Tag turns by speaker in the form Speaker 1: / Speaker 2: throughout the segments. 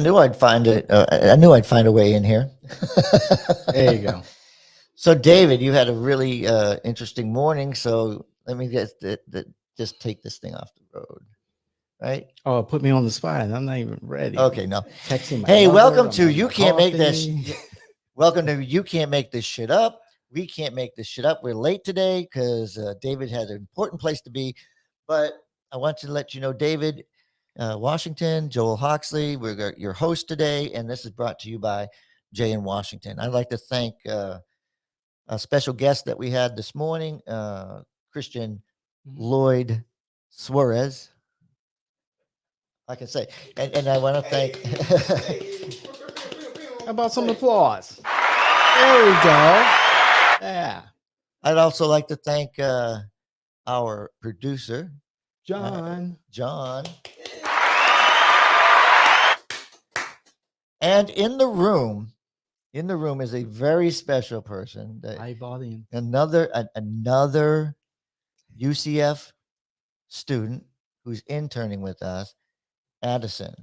Speaker 1: knew I'd find it. I knew I'd find a way in here.
Speaker 2: There you go.
Speaker 1: So, David, you had a really interesting morning. So let me just take this thing off the road, right?
Speaker 2: Oh, put me on the spot. I'm not even ready.
Speaker 1: Okay, no.
Speaker 2: Texting my
Speaker 1: Hey,
Speaker 2: lover,
Speaker 1: welcome
Speaker 2: I'm
Speaker 1: to
Speaker 2: having
Speaker 1: You
Speaker 2: my
Speaker 1: Can't Make This.
Speaker 2: coffee.
Speaker 1: Welcome to You Can't Make This Shit Up. We can't make this shit up. We're late today because David had an important place to be. But I want to let you know, David Washington, Joel Hoxley, we're your host today, and this is brought to you by Jay in Washington. I'd like to thank a special guest that we had this morning, Christian Lloyd Suarez. I can say, and I want to thank.
Speaker 2: How about some applause? There we go. Yeah.
Speaker 1: I'd also like to thank our producer,
Speaker 2: John.
Speaker 1: John. And in the room is a very special person.
Speaker 2: High volume.
Speaker 1: Another UCF student who's interning with us, Addison.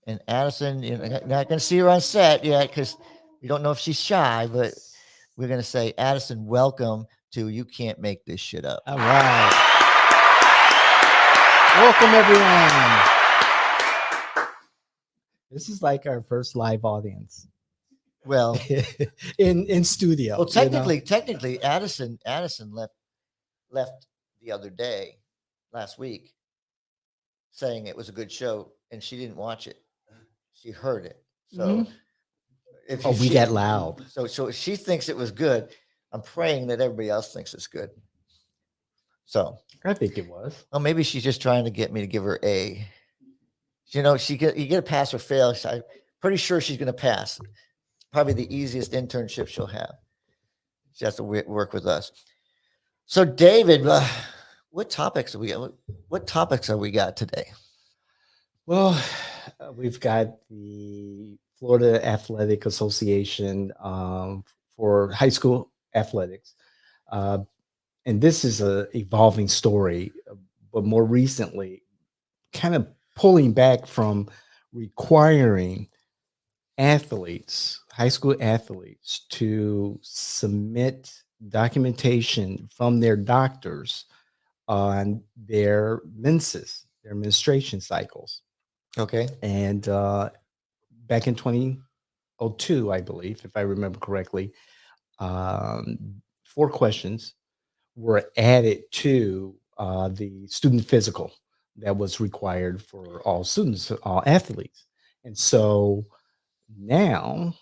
Speaker 1: And Addison, you're not going to see her on set yet because we don't know if she's shy, but we're going to say, Addison, welcome to You Can't Make This Shit Up.
Speaker 2: All right. Welcome, everyone. This is like our first live audience.
Speaker 1: Well,
Speaker 2: in studio.
Speaker 1: Well, technically, Addison left the other day, last week, saying it was a good show, and she didn't watch it. She heard it. So,
Speaker 2: we get loud.
Speaker 1: So she thinks it was good. I'm praying that everybody else thinks it's good. So
Speaker 2: I think it was.
Speaker 1: Well, maybe she's just trying to get me to give her A. You know, you get a pass or fail. I'm pretty sure she's going to pass. Probably the easiest internship she'll have. She has to work with us. So, David, what topics are we got? What topics are we got today?
Speaker 2: Well, we've got the Florida Athletic Association for high school athletics. And this is an evolving story, but more recently, kind of pulling back from requiring athletes, high school athletes, to submit documentation from their doctors on their menses, their menstruation cycles.
Speaker 1: Okay.
Speaker 2: And back in 2002, I believe, if I remember correctly, 4 questions were added to the student physical that was required for all students, all athletes. And so now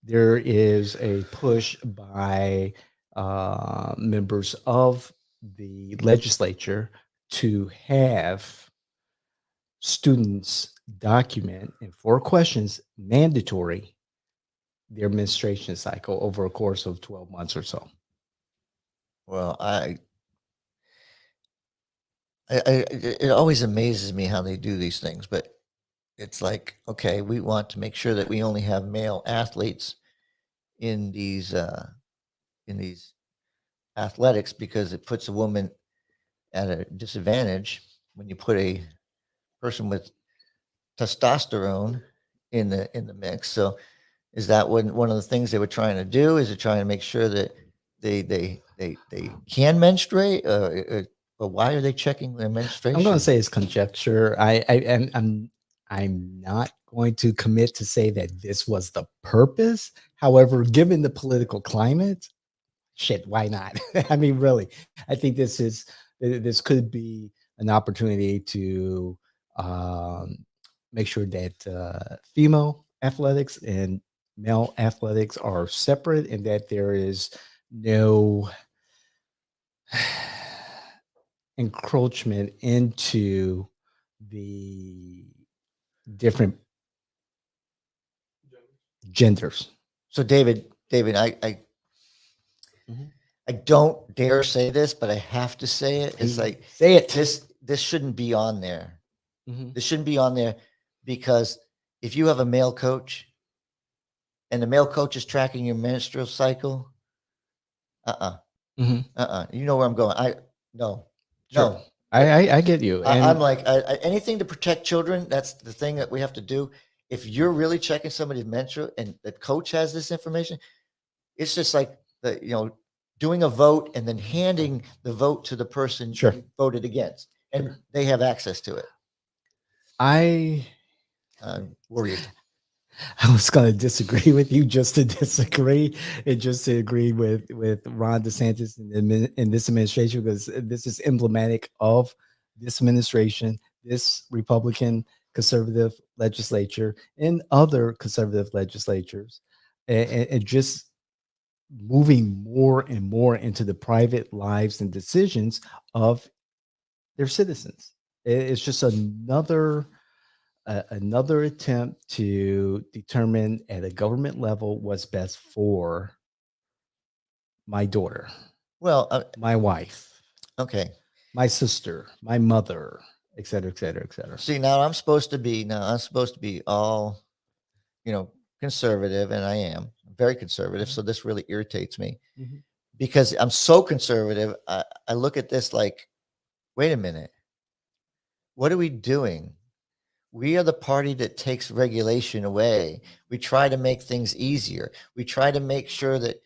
Speaker 2: there is a push by members of the legislature to have students document in 4 questions, mandatory, their menstruation cycle over a course of 12 months or so.
Speaker 1: Well, it always amazes me how they do these things, but it's like, okay, we want to make sure that we only have male athletes in these athletics because it puts a woman at a disadvantage when you put a person with testosterone in the mix. So is that one of the things they were trying to do? Is it trying to make sure that they can menstruate? But why are they checking their menstruation?
Speaker 2: I'm going to say it's conjecture. I'm not going to commit to say that this was the purpose. However, given the political climate, shit, why not? I mean, really, I think this could be an opportunity to make sure that female athletics and male athletics are separate and that there is no encroachment into the different genders.
Speaker 1: So David, I don't dare say this, but I have to say it. It's like,
Speaker 2: say it.
Speaker 1: This shouldn't be on there. This shouldn't be on there because if you have a male coach and the male coach is tracking your menstrual cycle, you know where I'm going. No.
Speaker 2: I get you.
Speaker 1: I'm like, anything to protect children, that's the thing that we have to do. If you're really checking somebody's mentor and the coach has this information, it's just like doing a vote and then handing the vote to the person
Speaker 2: Sure.
Speaker 1: you voted against, and they have access to it.
Speaker 2: I'm
Speaker 1: worried.
Speaker 2: I was going to disagree with you just to disagree and just to agree with Ron DeSantis in this administration, because this is emblematic of this administration, this Republican conservative legislature, and other conservative legislatures, and just moving more and more into the private lives and decisions of their citizens. It's just another attempt to determine at a government level what's best for my daughter,
Speaker 1: Well,
Speaker 2: my wife,
Speaker 1: okay.
Speaker 2: my sister, my mother, et cetera, et cetera, et cetera.
Speaker 1: See, now I'm supposed to be all, conservative, and I am very conservative. So this really irritates me because I'm so conservative. I look at this like, wait a minute, what are we doing? We are the party that takes regulation away. We try to make things easier. We try to make sure that,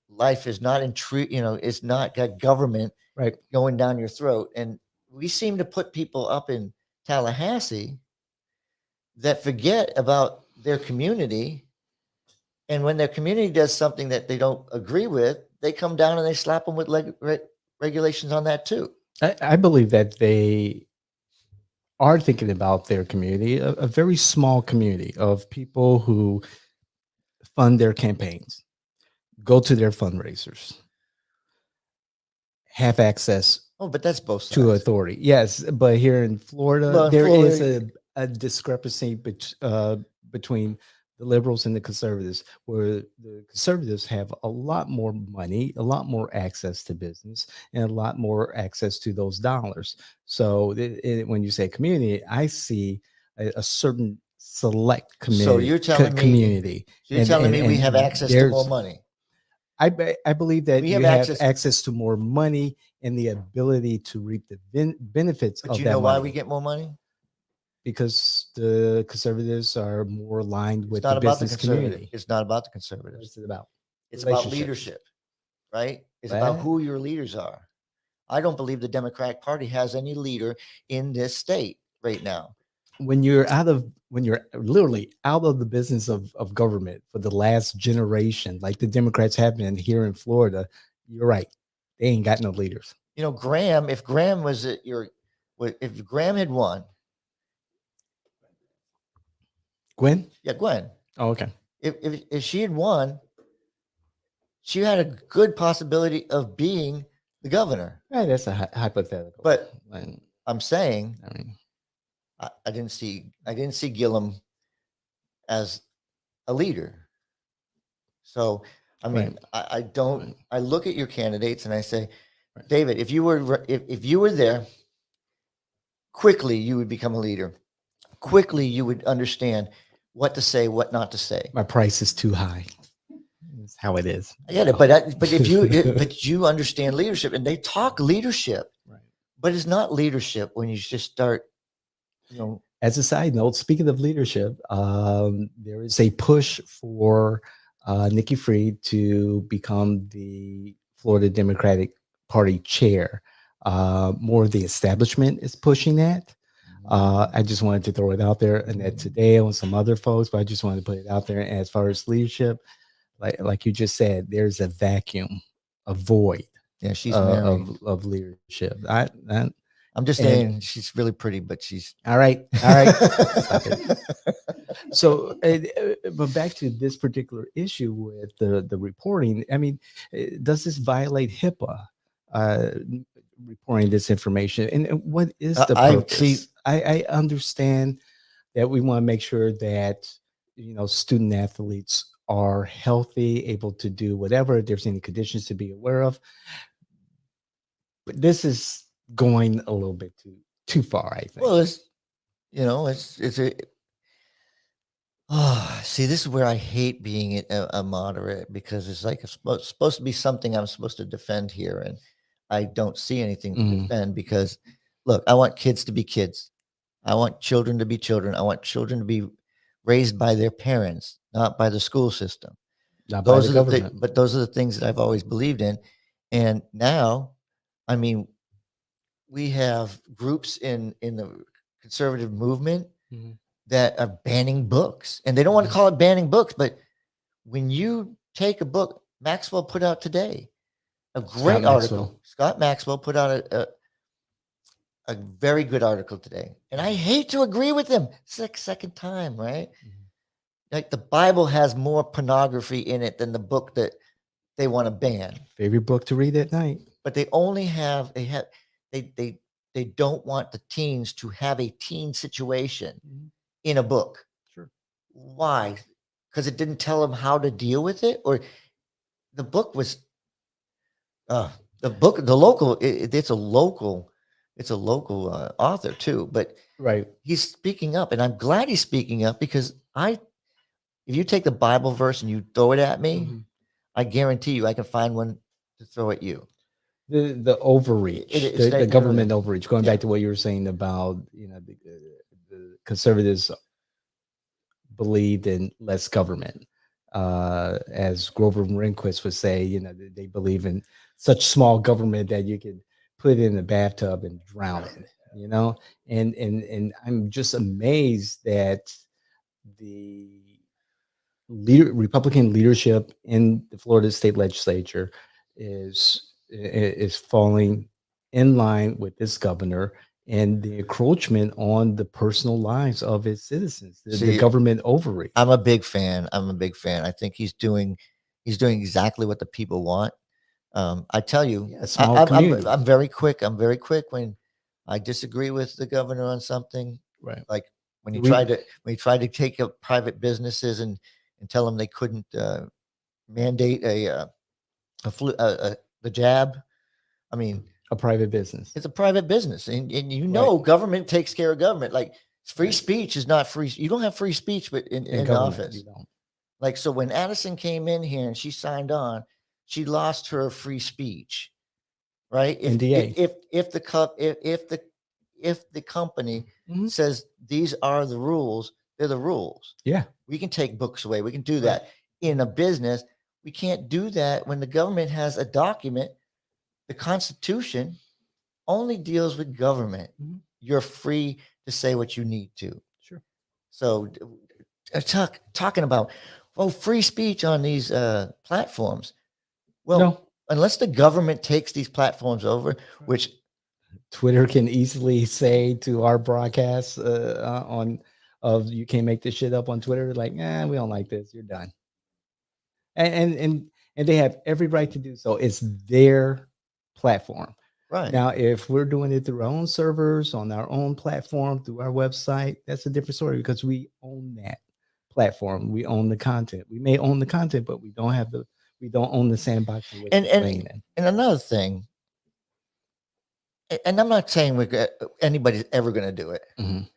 Speaker 1: life is not it's not got government going down your throat. And we seem to put people up in Tallahassee that forget about their community. And when their community does something that they don't agree with, they come down and they slap them with regulations on that too.
Speaker 2: I believe that they are thinking about their community, a very small community of people who fund their campaigns, go to their fundraisers, have access
Speaker 1: but that's both sides.
Speaker 2: To authority. Yes, but here in Florida, there is a discrepancy between the liberals and the conservatives, where the conservatives have a lot more money, a lot more access to business, and a lot more access to those dollars. So when you say community, I see a certain select community.
Speaker 1: So you're telling me we have access to more money.
Speaker 2: I believe that you have access to more money and the ability to reap the benefits of that money.
Speaker 1: But you know why we get more money?
Speaker 2: Because the conservatives are more aligned with the business community.
Speaker 1: It's not about the conservatives.
Speaker 2: What's it about?
Speaker 1: It's about leadership, right? It's about who your leaders are. I don't believe the Democratic Party has any leader in this state right now.
Speaker 2: When you're literally out of the business of government for the last generation, like the Democrats have been here in Florida, you're right. They ain't got no leaders.
Speaker 1: Graham, if Graham if Graham had won.
Speaker 2: Gwen?
Speaker 1: Yeah, Gwen.
Speaker 2: Oh, okay.
Speaker 1: If she had won, she had a good possibility of being the governor.
Speaker 2: Right, that's a hypothetical.
Speaker 1: But I'm saying, I didn't see Gillum as a leader. So, I mean, I don't. I look at your candidates and I say, David, if you were there, quickly you would become a leader. Quickly you would understand what to say, what not to say.
Speaker 2: My price is too high. That's how it is.
Speaker 1: I get it, but if you understand leadership, and they talk leadership, but it's not leadership when you just start.
Speaker 2: As a side note, speaking of leadership, there is a push for Nikki Fried to become the Florida Democratic Party chair. More of the establishment is pushing that. I just wanted to throw it out there, and that today on some other folks, but I just wanted to put it out there. And as far as leadership, like you just said, there's a vacuum, a void.
Speaker 1: Yeah, she's
Speaker 2: of leadership.
Speaker 1: I'm just saying she's really pretty, but she's
Speaker 2: all right. Stop it. So, but back to this particular issue with the reporting. I mean, does this violate HIPAA? Reporting this information, and what is the purpose? I understand that we want to make sure that student athletes are healthy, able to do whatever, if there's any conditions to be aware of, but this is going a little bit too far, I think.
Speaker 1: Well, see, this is where I hate being a moderate, because it's like it's supposed to be something I'm supposed to defend here, and I don't see anything to defend, because look, I want kids to be kids. I want children to be children. I want children to be raised by their parents, not by the school system.
Speaker 2: Not by the
Speaker 1: Those are the things,
Speaker 2: government.
Speaker 1: but those are the things that I've always believed in. And now, I mean, we have groups in the conservative movement
Speaker 2: Mhm.
Speaker 1: that are banning books, and they don't want to
Speaker 2: Mhm.
Speaker 1: call it banning books, but when you take a book, Maxwell put out today a great article.
Speaker 2: Maxwell.
Speaker 1: Scott Maxwell put out a very good article today, and I hate to agree with him. It's like second time, right?
Speaker 2: Mhm.
Speaker 1: Like the Bible has more pornography in it than the book that they want to ban.
Speaker 2: Favorite book to read at night.
Speaker 1: But they only have they don't want the teens to have a teen situation
Speaker 2: Mhm.
Speaker 1: in a book.
Speaker 2: Sure.
Speaker 1: Why? Because it didn't tell them how to deal with it, or the book was the book the local it's a local author too, but
Speaker 2: Right.
Speaker 1: he's speaking up, and I'm glad he's speaking up because if you take the Bible verse and you throw it at me,
Speaker 2: Mhm.
Speaker 1: I guarantee you I can find one to throw at you.
Speaker 2: The overreach,
Speaker 1: it's
Speaker 2: the
Speaker 1: that
Speaker 2: government
Speaker 1: really-
Speaker 2: overreach. Going
Speaker 1: yeah.
Speaker 2: back to what you were saying about the conservatives believed in less government. As Grover Rehnquist would say, they believe in such small government that you can put it in a bathtub and drown it. And I'm just amazed that the Republican leadership in the Florida state legislature is falling in line with this governor and the encroachment on the personal lives of its citizens, the
Speaker 1: See,
Speaker 2: government overreach.
Speaker 1: I'm a big fan. I think he's doing exactly what the people want. I tell you,
Speaker 2: Yeah, small community.
Speaker 1: I'm very quick. I'm very quick when I disagree with the governor on something.
Speaker 2: Right.
Speaker 1: Like when he
Speaker 2: We-
Speaker 1: tried to take up private businesses and tell them they couldn't mandate the jab. I mean,
Speaker 2: A private business.
Speaker 1: it's a private business, and
Speaker 2: Right.
Speaker 1: government takes care of government. Like free
Speaker 2: Right.
Speaker 1: speech is not free. You don't have free speech, but in
Speaker 2: In government,
Speaker 1: office.
Speaker 2: you don't.
Speaker 1: Like, so when Addison came in here and she signed on, she lost her free speech, right?
Speaker 2: NDA.
Speaker 1: If the company
Speaker 2: Mhm.
Speaker 1: says these are the rules, they're the rules.
Speaker 2: Yeah.
Speaker 1: We can take books away. We can do
Speaker 2: Right.
Speaker 1: that in a business. We can't do that when the government has a document. The Constitution only deals with government.
Speaker 2: Mhm.
Speaker 1: You're free to say what you need to.
Speaker 2: Sure.
Speaker 1: So talking about free speech on these platforms. Well,
Speaker 2: No.
Speaker 1: unless the government takes these platforms over, which
Speaker 2: Twitter can easily say to our broadcasts on of you can't make this shit up on Twitter, like, we don't like this, you're done. And they have every right to do so. It's their platform.
Speaker 1: right
Speaker 2: Now, if we're doing it through our own servers, on our own platform, through our website, that's a different story because we own that platform. We own the content. We may own the content, but we don't own the sandbox in which
Speaker 1: and
Speaker 2: it's playing in.
Speaker 1: and another thing, and I'm not saying anybody's ever going to do it,
Speaker 2: Mhm.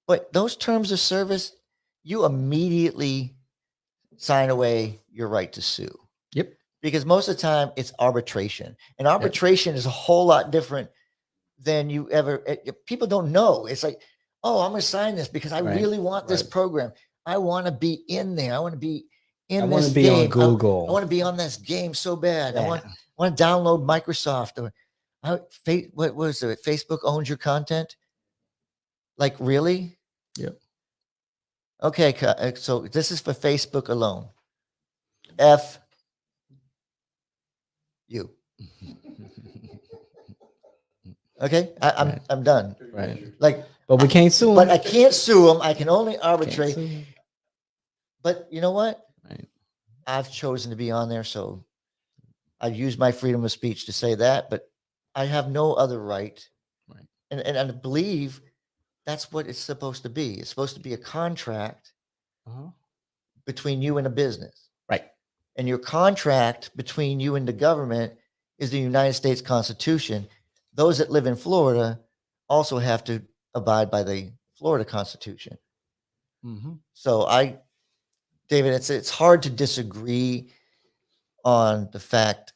Speaker 1: but those terms of service, you immediately sign away your right to sue.
Speaker 2: Yep.
Speaker 1: Because most of the time it's arbitration, and arbitration is a whole lot different than you ever. People don't know. It's like, oh, I'm going to sign this because I
Speaker 2: Right.
Speaker 1: really want this
Speaker 2: Right.
Speaker 1: program. I want to be in there. I want to be in
Speaker 2: I
Speaker 1: this
Speaker 2: want to be
Speaker 1: game.
Speaker 2: on Google.
Speaker 1: I want to be on this game so bad.
Speaker 2: Yeah.
Speaker 1: I want to download Microsoft or what was it? Facebook owns your content. Like, really?
Speaker 2: Yep.
Speaker 1: Okay, so this is for Facebook alone. F you. Okay,
Speaker 2: Right.
Speaker 1: I'm done.
Speaker 2: Right.
Speaker 1: Like,
Speaker 2: But we can't sue them.
Speaker 1: but I can't sue them. I can only arbitrate.
Speaker 2: Can't sue 'em.
Speaker 1: But you know what?
Speaker 2: Right.
Speaker 1: I've chosen to be on there, so I've used my freedom of speech to say that. But I have no other right,
Speaker 2: Right.
Speaker 1: and I believe that's what it's supposed to be. It's supposed to be a contract
Speaker 2: Uh-huh.
Speaker 1: between you and a business.
Speaker 2: Right.
Speaker 1: And your contract between you and the government is the United States Constitution. Those that live in Florida also have to abide by the Florida Constitution.
Speaker 2: Mhm.
Speaker 1: So David, it's hard to disagree on the fact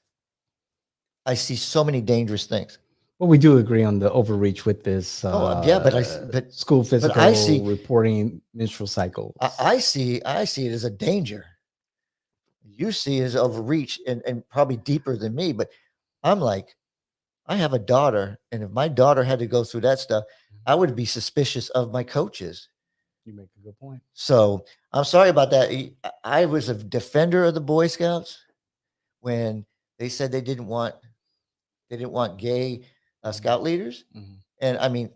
Speaker 1: I see so many dangerous things.
Speaker 2: Well, we do agree on the overreach with this.
Speaker 1: Yeah, but
Speaker 2: school physical
Speaker 1: I see
Speaker 2: reporting menstrual cycles.
Speaker 1: I see it as a danger. You see it as overreach and probably deeper than me, but I'm like, I have a daughter, and if my daughter had to go through that stuff, I would be suspicious of my coaches.
Speaker 2: You make a good point.
Speaker 1: So I'm sorry about that. I was a defender of the Boy Scouts when they said they didn't want gay scout leaders.
Speaker 2: Mhm.
Speaker 1: And I mean,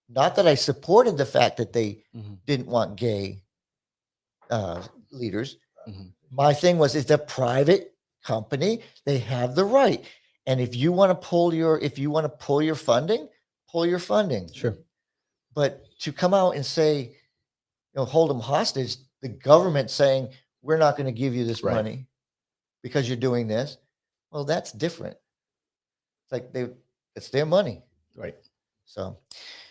Speaker 1: not that I supported the fact that they
Speaker 2: Mhm.
Speaker 1: didn't want gay leaders.
Speaker 2: Mhm.
Speaker 1: My thing was, it's a private company. They have the right. And if you want to pull your funding, pull your funding.
Speaker 2: Sure.
Speaker 1: But to come out and say, hold them hostage, the government saying, we're not going to give you this
Speaker 2: Right.
Speaker 1: money because you're doing this. Well, that's different. It's like it's their money.
Speaker 2: Right.
Speaker 1: So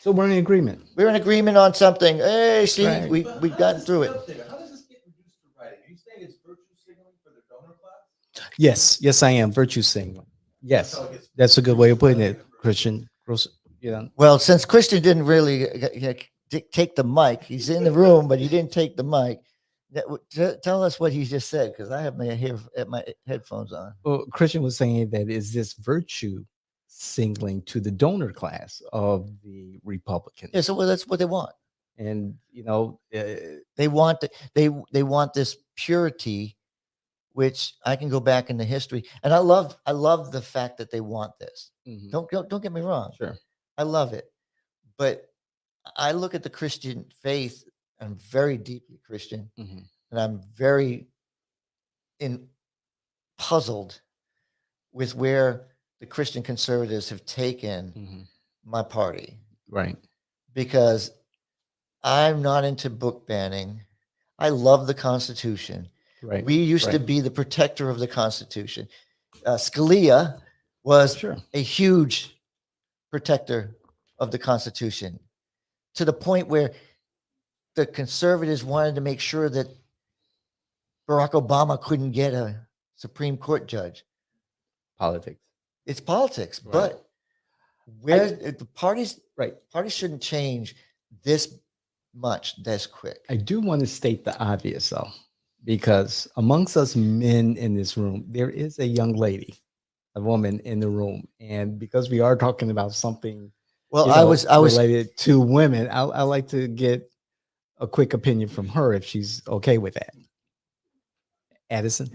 Speaker 2: we're in agreement.
Speaker 1: we're in agreement on something. Hey, see,
Speaker 2: Right.
Speaker 1: we've gotten through it.
Speaker 3: How does this get reduced to writing? Are you saying it's virtue signaling for the donor class?
Speaker 2: Yes, I am virtue signaling. Yes,
Speaker 3: how it gets
Speaker 2: that's a good way of putting it, Christian.
Speaker 1: Well, since Christian didn't really take the mic, he's in the room, but he didn't take the mic. Tell us what he just said, because I have my headphones on.
Speaker 2: Well, Christian was saying that is this virtue signaling to the donor class of the Republicans?
Speaker 1: Yeah, so that's what they want.
Speaker 2: And
Speaker 1: They want they want this purity, which I can go back in the history, and I love the fact that they want this.
Speaker 2: mhm,
Speaker 1: Don't get me wrong.
Speaker 2: sure.
Speaker 1: I love it. But I look at the Christian faith, I'm very deeply Christian,
Speaker 2: Mhm.
Speaker 1: and I'm very puzzled with where the Christian conservatives have taken
Speaker 2: Mhm.
Speaker 1: my party,
Speaker 2: Right.
Speaker 1: because I'm not into book banning. I love the Constitution.
Speaker 2: Right.
Speaker 1: We used to
Speaker 2: right.
Speaker 1: be the protector of the Constitution. Scalia was
Speaker 2: Sure.
Speaker 1: a huge protector of the Constitution, to the point where the conservatives wanted to make sure that Barack Obama couldn't get a Supreme Court judge.
Speaker 2: Politics.
Speaker 1: It's politics,
Speaker 2: Right.
Speaker 1: but the parties
Speaker 2: Right.
Speaker 1: shouldn't change this much this quick.
Speaker 2: I do want to state the obvious, though, because amongst us men in this room, there is a young lady, a woman in the room, and because we are talking about something,
Speaker 1: Well, I was
Speaker 2: related to women, I like to get a quick opinion from her if she's okay with that. Addison.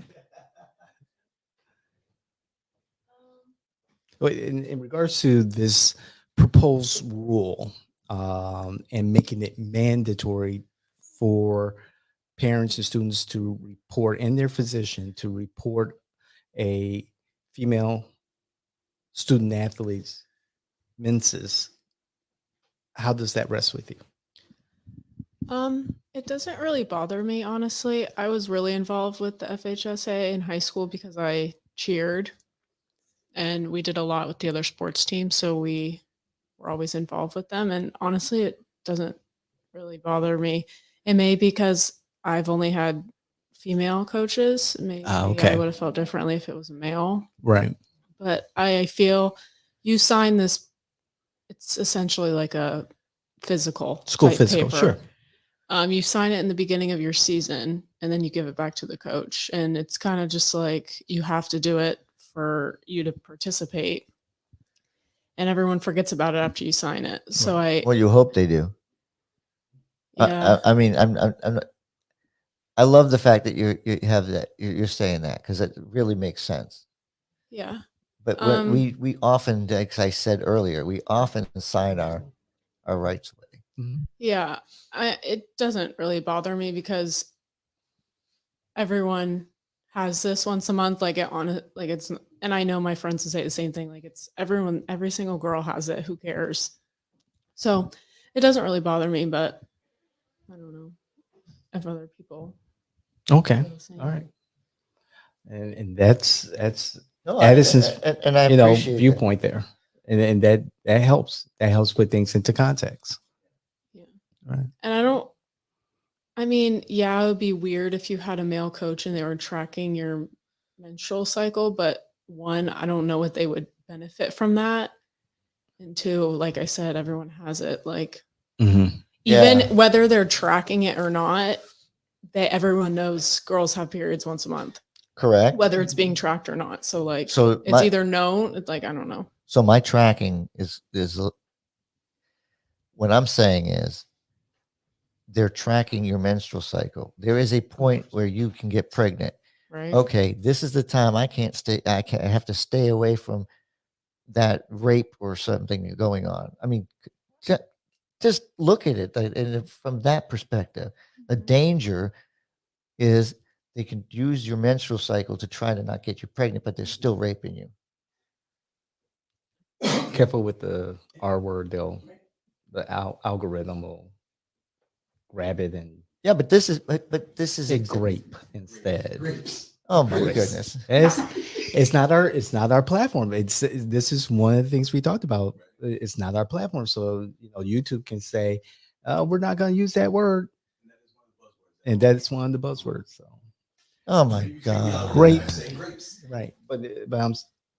Speaker 2: Well, in regards to this proposed rule and making it mandatory for parents and students to report, and their physician to report a female student athlete's menses, how does that rest with you?
Speaker 4: It doesn't really bother me, honestly. I was really involved with the FHSA in high school because I cheered, and we did a lot with the other sports teams, so we were always involved with them. And honestly, it doesn't really bother me. It may be because I've only had female coaches. Maybe
Speaker 2: okay.
Speaker 4: I would have felt differently if it was a male.
Speaker 2: Right.
Speaker 4: But I feel you sign this, it's essentially like a physical
Speaker 2: School
Speaker 4: type
Speaker 2: physical,
Speaker 4: paper.
Speaker 2: sure.
Speaker 4: You sign it in the beginning of your season, and then you give it back to the coach. And it's kind of just like you have to do it for you to participate. And everyone forgets about it after you sign it. So
Speaker 1: well, you hope they do.
Speaker 4: yeah.
Speaker 1: I mean, I love the fact that you have that. You're saying that, because it really makes sense.
Speaker 4: Yeah.
Speaker 1: But we often, like I said earlier, we often sign our rights away.
Speaker 2: Mhm.
Speaker 4: Yeah. It doesn't really bother me because everyone has this once a month, like it's, and I know my friends would say the same thing. Like it's every single girl has it. Who cares? So it doesn't really bother me, but I don't know if other people.
Speaker 2: Okay.
Speaker 4: feel the same.
Speaker 2: All right. And that's
Speaker 1: No,
Speaker 2: Addison's,
Speaker 1: and I appreciate that.
Speaker 2: viewpoint there, and that helps. That helps put things into context.
Speaker 4: Yeah.
Speaker 2: Right.
Speaker 4: And I mean, yeah, it would be weird if you had a male coach and they were tracking your menstrual cycle, but one, I don't know what they would benefit from that. And two, like I said, everyone has it. Like
Speaker 2: Mhm.
Speaker 4: even
Speaker 1: Yeah.
Speaker 4: whether they're tracking it or not, everyone knows girls have periods once a month,
Speaker 1: Correct.
Speaker 4: whether it's being tracked or not. So like
Speaker 1: So
Speaker 4: it's
Speaker 1: my,
Speaker 4: either known, it's like I don't know.
Speaker 1: so my tracking is what I'm saying is they're tracking your menstrual cycle. There is a point where you can get pregnant.
Speaker 4: Right.
Speaker 1: Okay, this is the time I can't stay. I have to stay away from that rape or something going on. I mean, just look at it and from that perspective. The
Speaker 4: Mhm.
Speaker 1: danger is they can use your menstrual cycle to try to not get you pregnant, but they're still raping you.
Speaker 2: Careful with the R word. The algorithm will grab it and
Speaker 1: Yeah, but this is
Speaker 2: say
Speaker 1: exa-
Speaker 2: grape instead.
Speaker 1: Oh my
Speaker 2: Grape.
Speaker 1: goodness.
Speaker 2: It's not our platform. This is one of the things we talked about. It's not our platform. So YouTube can say, we're not going to use that word, and that's one of the buzzwords. So
Speaker 1: Oh my God.
Speaker 2: Grape.
Speaker 3: Saying grapes.
Speaker 2: right, but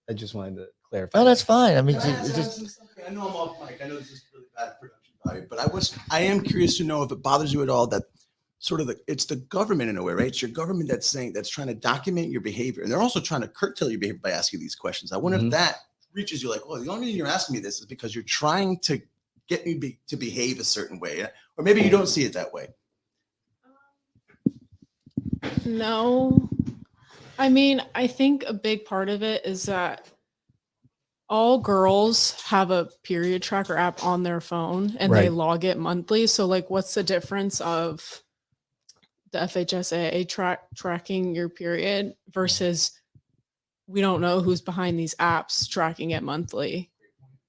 Speaker 2: I just wanted to clarify.
Speaker 1: Oh, that's fine. I mean,
Speaker 3: Can I
Speaker 1: it's
Speaker 3: ask
Speaker 1: just
Speaker 3: Allison something? I know I'm off mic. I know this is really bad production value, but I am curious to know if it bothers you at all that sort of it's the government in a way, right? It's your government that's trying to document your behavior, and they're also trying to curtail your behavior by asking these questions. I wonder
Speaker 2: Mhm.
Speaker 3: if that reaches you, like, oh, the only reason you're asking me this is because you're trying to get me to behave a certain way, or maybe you don't see it that way.
Speaker 4: No. I mean, I think a big part of it is that all girls have a period tracker app on their phone and they
Speaker 2: Right.
Speaker 4: log it monthly. So like what's the difference of the FHSAA tracking your period versus we don't know who's behind these apps tracking it monthly.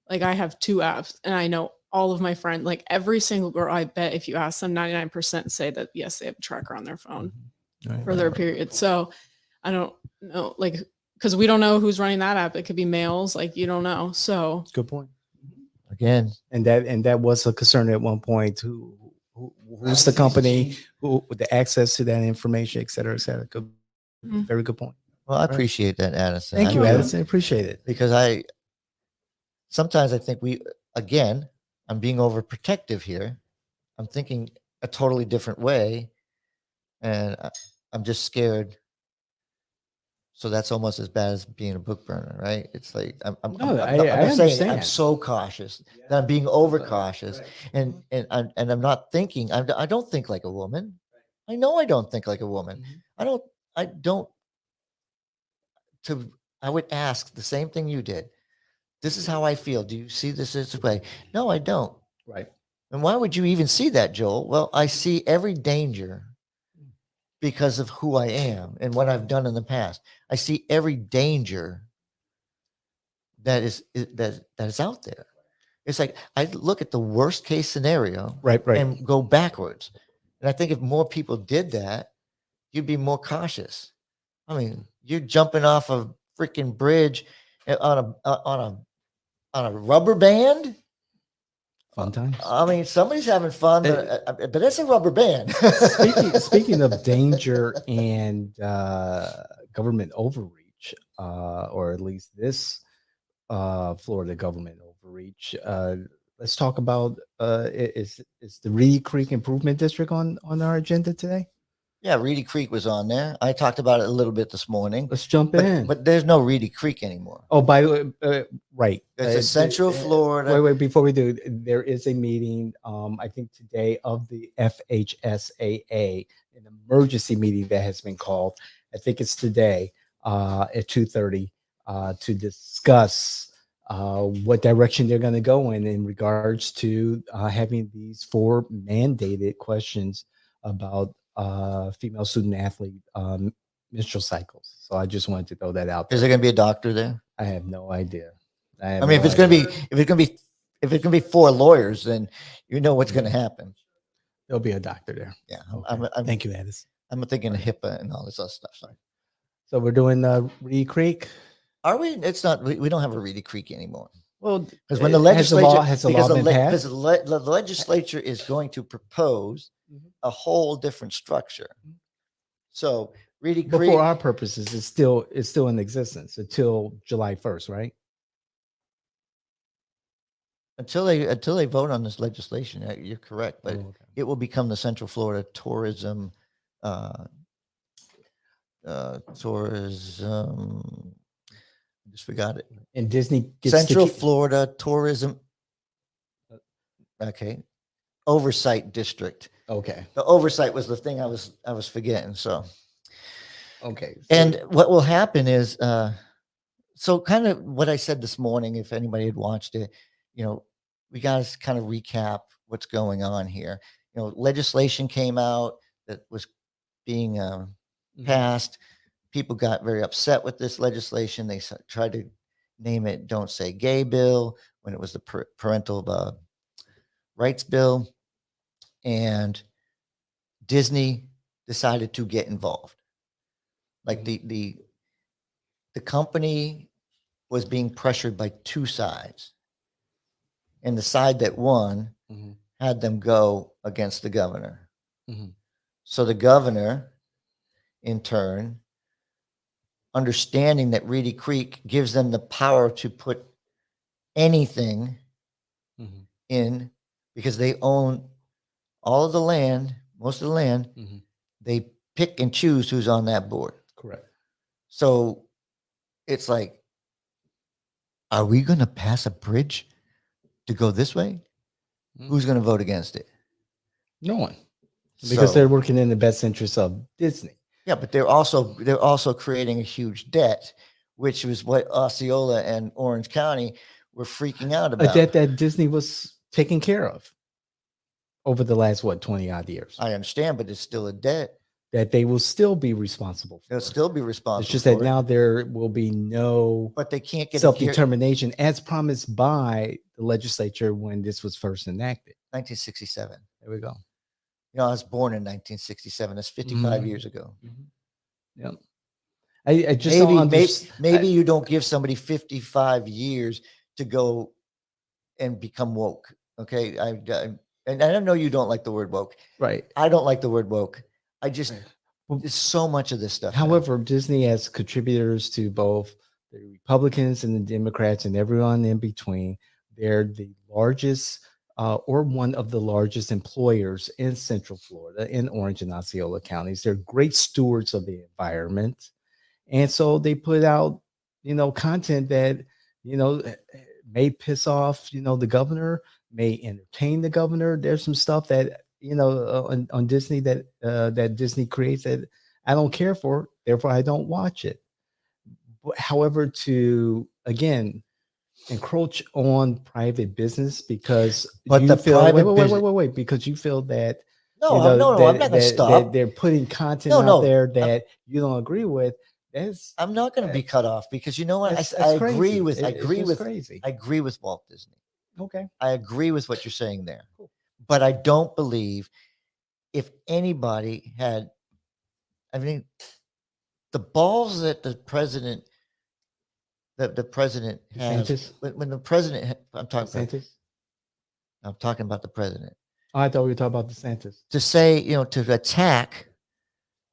Speaker 4: Like I have 2 apps and I know all of my friends, like every single girl, I bet if you ask them, 99% say that yes, they have a tracker on their phone
Speaker 2: Right.
Speaker 4: for their period. So I don't know, like, because we don't know who's running that app. It could be males, like you don't know. So
Speaker 2: Good point.
Speaker 1: again,
Speaker 2: And that was a concern at one point. Who's the company? Who with the access to that information, et cetera, et cetera. Good,
Speaker 4: Mhm.
Speaker 2: very good point.
Speaker 1: well, I
Speaker 2: Right.
Speaker 1: appreciate that, Addison.
Speaker 2: Thank
Speaker 1: I
Speaker 2: you,
Speaker 1: do,
Speaker 2: Addison. Appreciate it.
Speaker 1: because sometimes I think again, I'm being overprotective here. I'm thinking a totally different way, and I'm just scared. So that's almost as bad as being a book burner, right? It's like
Speaker 2: No,
Speaker 1: I'm not
Speaker 2: I
Speaker 1: saying I'm
Speaker 2: understand.
Speaker 1: so cautious that I'm being overcautious, and I'm not thinking. I don't think like a woman. I know I don't think like a woman.
Speaker 2: Mhm.
Speaker 1: I don't. I would ask the same thing you did. This is how I feel. Do you see this way? No, I don't.
Speaker 2: Right.
Speaker 1: And why would you even see that, Joel? Well, I see every danger because of who I am and what I've done in the past. I see every danger that is out there. It's like I look at the worst case scenario
Speaker 2: Right.
Speaker 1: and go backwards. And I think if more people did that, you'd be more cautious. I mean, you're jumping off a freaking bridge on a rubber band.
Speaker 2: Fun times.
Speaker 1: I mean, somebody's having fun, but it's a rubber band.
Speaker 2: Speaking of danger and government overreach, or at least this Florida government overreach, let's talk about is the Reedy Creek Improvement District on our agenda today?
Speaker 1: Yeah, Reedy Creek was on there. I talked about it a little bit this morning,
Speaker 2: Let's jump in.
Speaker 1: but there's no Reedy Creek anymore.
Speaker 2: Oh, by the way, right.
Speaker 1: It's a Central Florida.
Speaker 2: Wait, before we do, there is a meeting, I think today of the FHSAA, an emergency meeting that has been called. I think it's today at 2:30 to discuss what direction they're going to go in regards to having these 4 mandated questions about female student athlete menstrual cycles. So I just wanted to throw that out there.
Speaker 1: Is there going to be a doctor there?
Speaker 2: I have no idea.
Speaker 1: I mean, if it's going to be 4 lawyers, then you know what's going to happen.
Speaker 2: there'll be a doctor there.
Speaker 1: Yeah,
Speaker 2: Okay. Thank you, Addis.
Speaker 1: I'm thinking of HIPAA and all this other stuff. Sorry.
Speaker 2: So we're doing Reedy Creek.
Speaker 1: Are we? It's not. We don't have a Reedy Creek anymore.
Speaker 2: Well,
Speaker 1: Because when the
Speaker 2: has the
Speaker 1: legislature
Speaker 2: law been
Speaker 1: because
Speaker 2: passed?
Speaker 1: the legislature is going to propose
Speaker 2: Mhm.
Speaker 1: a whole different structure. So Reedy
Speaker 2: But
Speaker 1: Creek,
Speaker 2: for our purposes, it's still in existence until July 1st, right?
Speaker 1: until they vote on this legislation. You're correct, but
Speaker 2: Oh, okay.
Speaker 1: it will become the Central Florida Tourism. Tourism. I just forgot it.
Speaker 2: And Disney gets
Speaker 1: Central
Speaker 2: to keep,
Speaker 1: Florida Tourism. Okay, Oversight District.
Speaker 2: okay.
Speaker 1: The oversight was the thing I was forgetting. So,
Speaker 2: Okay.
Speaker 1: and what will happen is, so kind of what I said this morning. If anybody had watched it, we got to kind of recap what's going on here. Legislation came out that was being passed. People got very upset with this legislation. They tried to name it "Don't Say Gay" bill when it was the parental rights bill, and Disney decided to get involved. Like the company was being pressured by two sides, and the side that won
Speaker 2: Mhm.
Speaker 1: had them go against the governor.
Speaker 2: Mhm.
Speaker 1: So the governor, in turn, understanding that Reedy Creek gives them the power to put anything
Speaker 2: Mhm.
Speaker 1: in because they own all of the land, most of the land,
Speaker 2: Mhm.
Speaker 1: they pick and choose who's on that board.
Speaker 2: Correct.
Speaker 1: So it's like, are we going to pass a bridge to go this way?
Speaker 2: Mm.
Speaker 1: Who's going to vote against it?
Speaker 2: No one, because
Speaker 1: So-
Speaker 2: they're working in the best interest of Disney.
Speaker 1: yeah, but they're also creating a huge debt, which was what Osceola and Orange County were freaking out
Speaker 2: A
Speaker 1: about.
Speaker 2: debt that Disney was taking care of over the last 20 odd years.
Speaker 1: I understand, but it's still a debt.
Speaker 2: That they will still be responsible for.
Speaker 1: They'll still be responsible.
Speaker 2: It's just that
Speaker 1: for it,
Speaker 2: now there will be no
Speaker 1: but they can't get
Speaker 2: self-determination as promised by the legislature when this was first enacted.
Speaker 1: 1967.
Speaker 2: There we go.
Speaker 1: I was born in 1967. That's 55
Speaker 2: Mhm.
Speaker 1: years ago.
Speaker 2: Yep. I just don't
Speaker 1: Maybe you don't give somebody 55 years to go and become woke. Okay, and I don't know you don't like the word woke.
Speaker 2: right.
Speaker 1: I don't like the word woke. I just
Speaker 2: Well,
Speaker 1: there's so much of this stuff. now.
Speaker 2: However, Disney has contributors to both the Republicans and the Democrats and everyone in between. They're the largest or one of the largest employers in Central Florida, in Orange and Osceola counties. They're great stewards of the environment. And so they put out, content that, may piss off, the governor, may entertain the governor. There's some stuff that, on Disney that Disney creates that I don't care for, therefore I don't watch it. However, to again encroach on private business because
Speaker 1: But
Speaker 2: you
Speaker 1: the
Speaker 2: feel
Speaker 1: private
Speaker 2: wait, because you feel that
Speaker 1: No, I'm not going to stop.
Speaker 2: they're putting content
Speaker 1: No,
Speaker 2: out
Speaker 1: no,
Speaker 2: there that you don't agree with. That's
Speaker 1: I'm not going to be cut off because you know what?
Speaker 2: that's
Speaker 1: I agree
Speaker 2: crazy.
Speaker 1: with I
Speaker 2: It's
Speaker 1: agree
Speaker 2: just
Speaker 1: with
Speaker 2: crazy.
Speaker 1: I agree with Walt Disney.
Speaker 2: Okay.
Speaker 1: I agree with what you're saying there.
Speaker 2: Cool.
Speaker 1: But I don't believe if anybody had, I mean, the balls that the president has
Speaker 2: DeSantis?
Speaker 1: when the president I'm talking
Speaker 2: DeSantis?
Speaker 1: about the president
Speaker 2: Oh, I thought we were talking about DeSantis.
Speaker 1: to say, to attack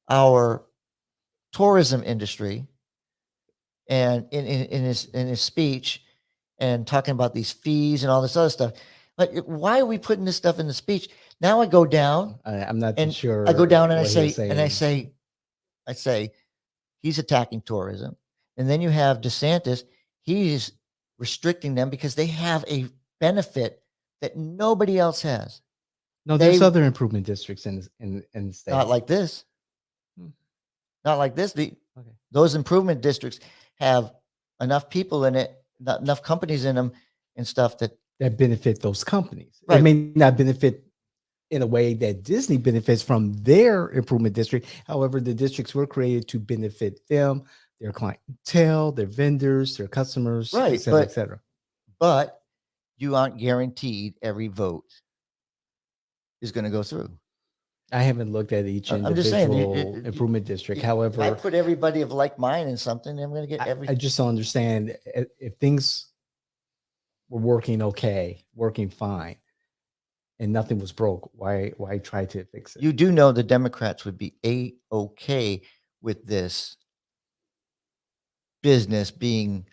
Speaker 1: our tourism industry and in his speech and talking about these fees and all this other stuff. Like, why are we putting this stuff in the speech? Now I go down
Speaker 2: I'm not
Speaker 1: and
Speaker 2: sure.
Speaker 1: I go down and I
Speaker 2: what he was
Speaker 1: say,
Speaker 2: saying.
Speaker 1: he's attacking tourism. And then you have DeSantis, he's restricting them because they have a benefit that nobody else has.
Speaker 2: No, there's
Speaker 1: they-
Speaker 2: other improvement districts in the state.
Speaker 1: Not like this.
Speaker 2: Hmm.
Speaker 1: Not like this.
Speaker 2: Okay.
Speaker 1: Those improvement districts have enough people in it, not enough companies in them and stuff that
Speaker 2: benefit those companies.
Speaker 1: Right.
Speaker 2: It may not benefit in a way that Disney benefits from their improvement district. However, the districts were created to benefit them, their clientele, their vendors, their customers,
Speaker 1: Right,
Speaker 2: et cetera, et
Speaker 1: but-
Speaker 2: cetera.
Speaker 1: but you aren't guaranteed every vote is going to go through.
Speaker 2: I haven't looked at each
Speaker 1: I'm just saying,
Speaker 2: individual improvement district.
Speaker 1: If I
Speaker 2: However,
Speaker 1: put everybody of like mind in something, I'm going to get every.
Speaker 2: I just don't understand if things were working okay, working fine, and nothing was broke. Why try to fix it?
Speaker 1: You do know the Democrats would be okay with this business being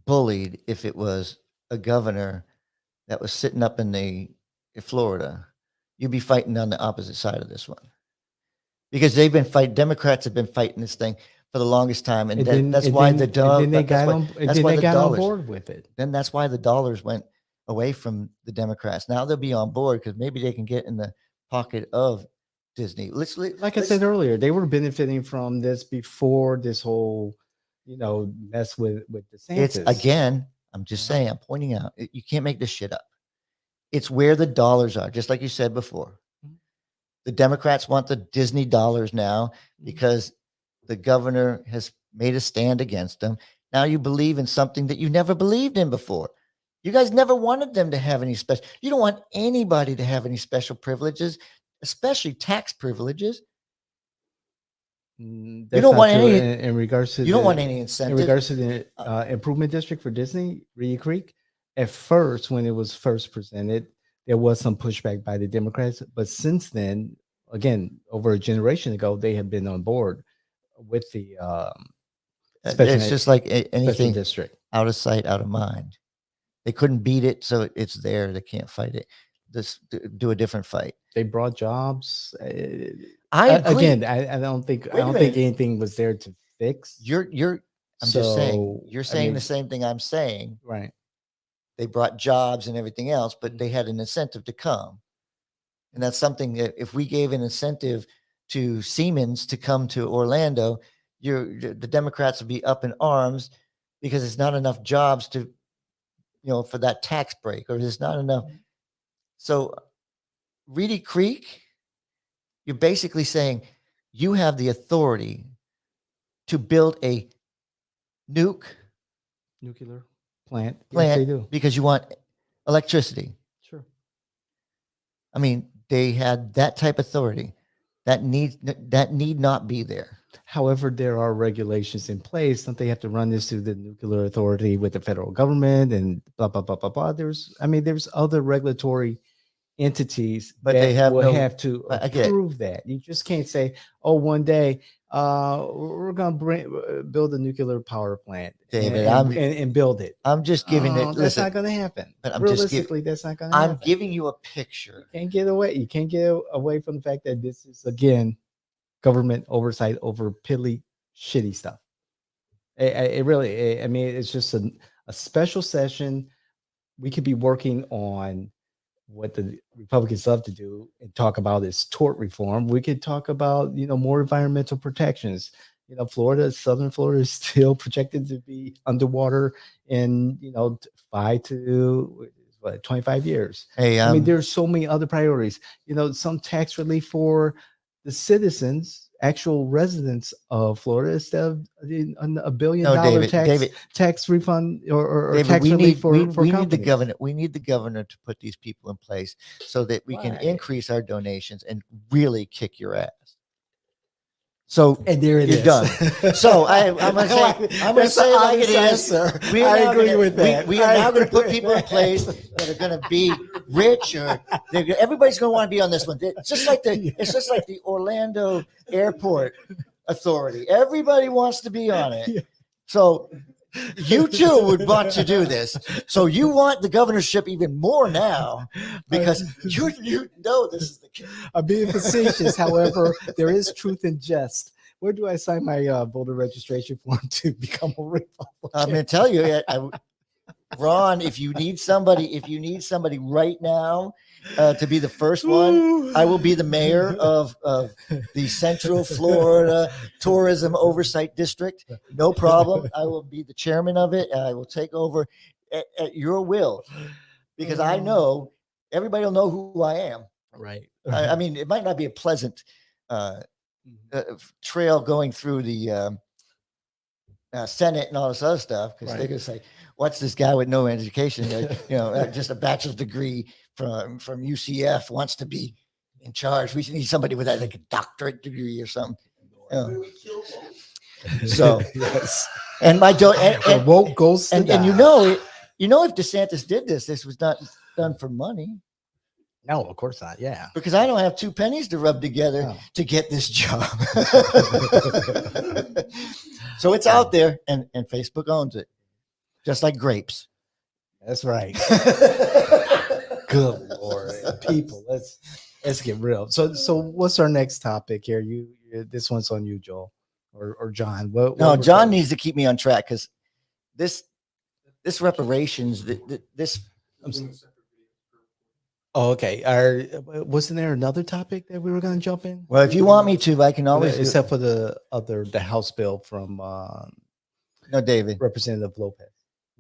Speaker 1: bullied if it was a governor that was sitting up in Florida, you'd be fighting on the opposite side of this one. Because Democrats have been fighting this thing for the longest time. And, that's why the dollar.
Speaker 2: then they got on. And then they got on board with it.
Speaker 1: Then that's why the dollars went away from the Democrats. Now they'll be on board because maybe they can get in the pocket of Disney.
Speaker 2: Like I said earlier, they were benefiting from this before this whole, mess with DeSantis.
Speaker 1: It's again, I'm just saying, I'm pointing out, you can't make this shit up. It's where the dollars are, just like you said before. The Democrats want the Disney dollars now because the governor has made a stand against them. Now you believe in something that you never believed in before. You guys never wanted them to have any special. You don't want anybody to have any special privileges, especially tax privileges.
Speaker 2: You
Speaker 1: don't want any
Speaker 2: in regards to.
Speaker 1: You don't want any incentives
Speaker 2: in regards to the improvement district for Disney, Reedy Creek. At first, when it was first presented, there was some pushback by the Democrats, but since then, again, over a generation ago, they have been on board with the
Speaker 1: it's just like anything
Speaker 2: district.
Speaker 1: Out of sight, out of mind. They couldn't beat it, so it's there. They can't fight it. Just do a different fight.
Speaker 2: They brought jobs.
Speaker 1: I agree.
Speaker 2: Again, I don't think anything was there to fix.
Speaker 1: I'm just saying. You're saying the same thing I'm saying.
Speaker 2: Right.
Speaker 1: They brought jobs and everything else, but they had an incentive to come. And that's something that if we gave an incentive to Siemens to come to Orlando, the Democrats would be up in arms because it's not enough jobs to, for that tax break, or there's not enough. So Reedy Creek, you're basically saying you have the authority to build a
Speaker 2: nuclear plant.
Speaker 1: Yes,
Speaker 2: they do.
Speaker 1: Because you want electricity.
Speaker 2: Sure.
Speaker 1: I mean, they had that type of authority that need not be there.
Speaker 2: However, there are regulations in place. Don't they have to run this through the nuclear authority with the federal government and blah blah blah blah blah? There's other regulatory entities,
Speaker 1: but they have
Speaker 2: to approve that. You just can't say, "Oh, one day we're going to build a nuclear power plant,
Speaker 1: David,
Speaker 2: and build it."
Speaker 1: I'm just giving it.
Speaker 2: That's not going to happen.
Speaker 1: But
Speaker 2: realistically, that's not going to happen.
Speaker 1: I'm giving you a picture.
Speaker 2: You can't get away from the fact that this is again government oversight over piddly, shitty stuff. It really. It's just a special session. We could be working on what the Republicans love to do and talk about is tort reform. We could talk about, more environmental protections. Southern Florida is still projected to be underwater in, 5 to 25 years.
Speaker 1: Hey,
Speaker 2: there's so many other priorities, some tax relief for the citizens, actual residents of Florida, instead of $1 billion tax refund or
Speaker 1: David,
Speaker 2: tax relief for
Speaker 1: we
Speaker 2: companies.
Speaker 1: need the governor. We need the governor to put these people in place so that we can increase our donations and really kick your ass. So
Speaker 2: and there it
Speaker 1: you're
Speaker 2: is.
Speaker 1: done. So I'm gonna say like it is.
Speaker 2: I agree with that.
Speaker 1: We are now going to put people in place that are going to be rich, or everybody's going to want to be on this one. It's just like the Orlando Airport Authority. Everybody wants to be on it. So you too would want to do this. So you want the governorship even more now because you know this is the case.
Speaker 2: I'm being facetious. However, there is truth in jest. Where do I sign my voter registration form to become a Republican?
Speaker 1: I'm going to tell you, Ron, if you need somebody right now to be the first one, I will be the mayor of the Central Florida Tourism Oversight District. No problem. I will be the chairman of it, and I will take over at your will, because I know everybody will know who I am.
Speaker 2: Right.
Speaker 1: I mean, it might not be a pleasant trail going through the Senate and all this other stuff, because they're going to say, what's this guy with no education, just a bachelor's degree from UCF wants to be in charge? We need somebody with like a doctorate degree or something. So,
Speaker 2: yes.
Speaker 1: And my and
Speaker 2: woke goes
Speaker 1: and if DeSantis did this was not done for money.
Speaker 2: No, of course not. Yeah,
Speaker 1: because I don't have 2 pennies to rub together to get this job. So it's out there, and Facebook owns it, just like grapes.
Speaker 2: That's right. Good Lord, people, let's get real. So what's our next topic here? This one's on you, Joel or John. What
Speaker 1: No,
Speaker 2: we're
Speaker 1: John
Speaker 2: talking-
Speaker 1: needs to keep me on track because this reparations, this
Speaker 2: Oh, okay. Wasn't there another topic that we were going to jump in?
Speaker 1: well, if you want me to, I can always.
Speaker 2: Except for the House bill from
Speaker 1: No, David.
Speaker 2: Representative Lopez.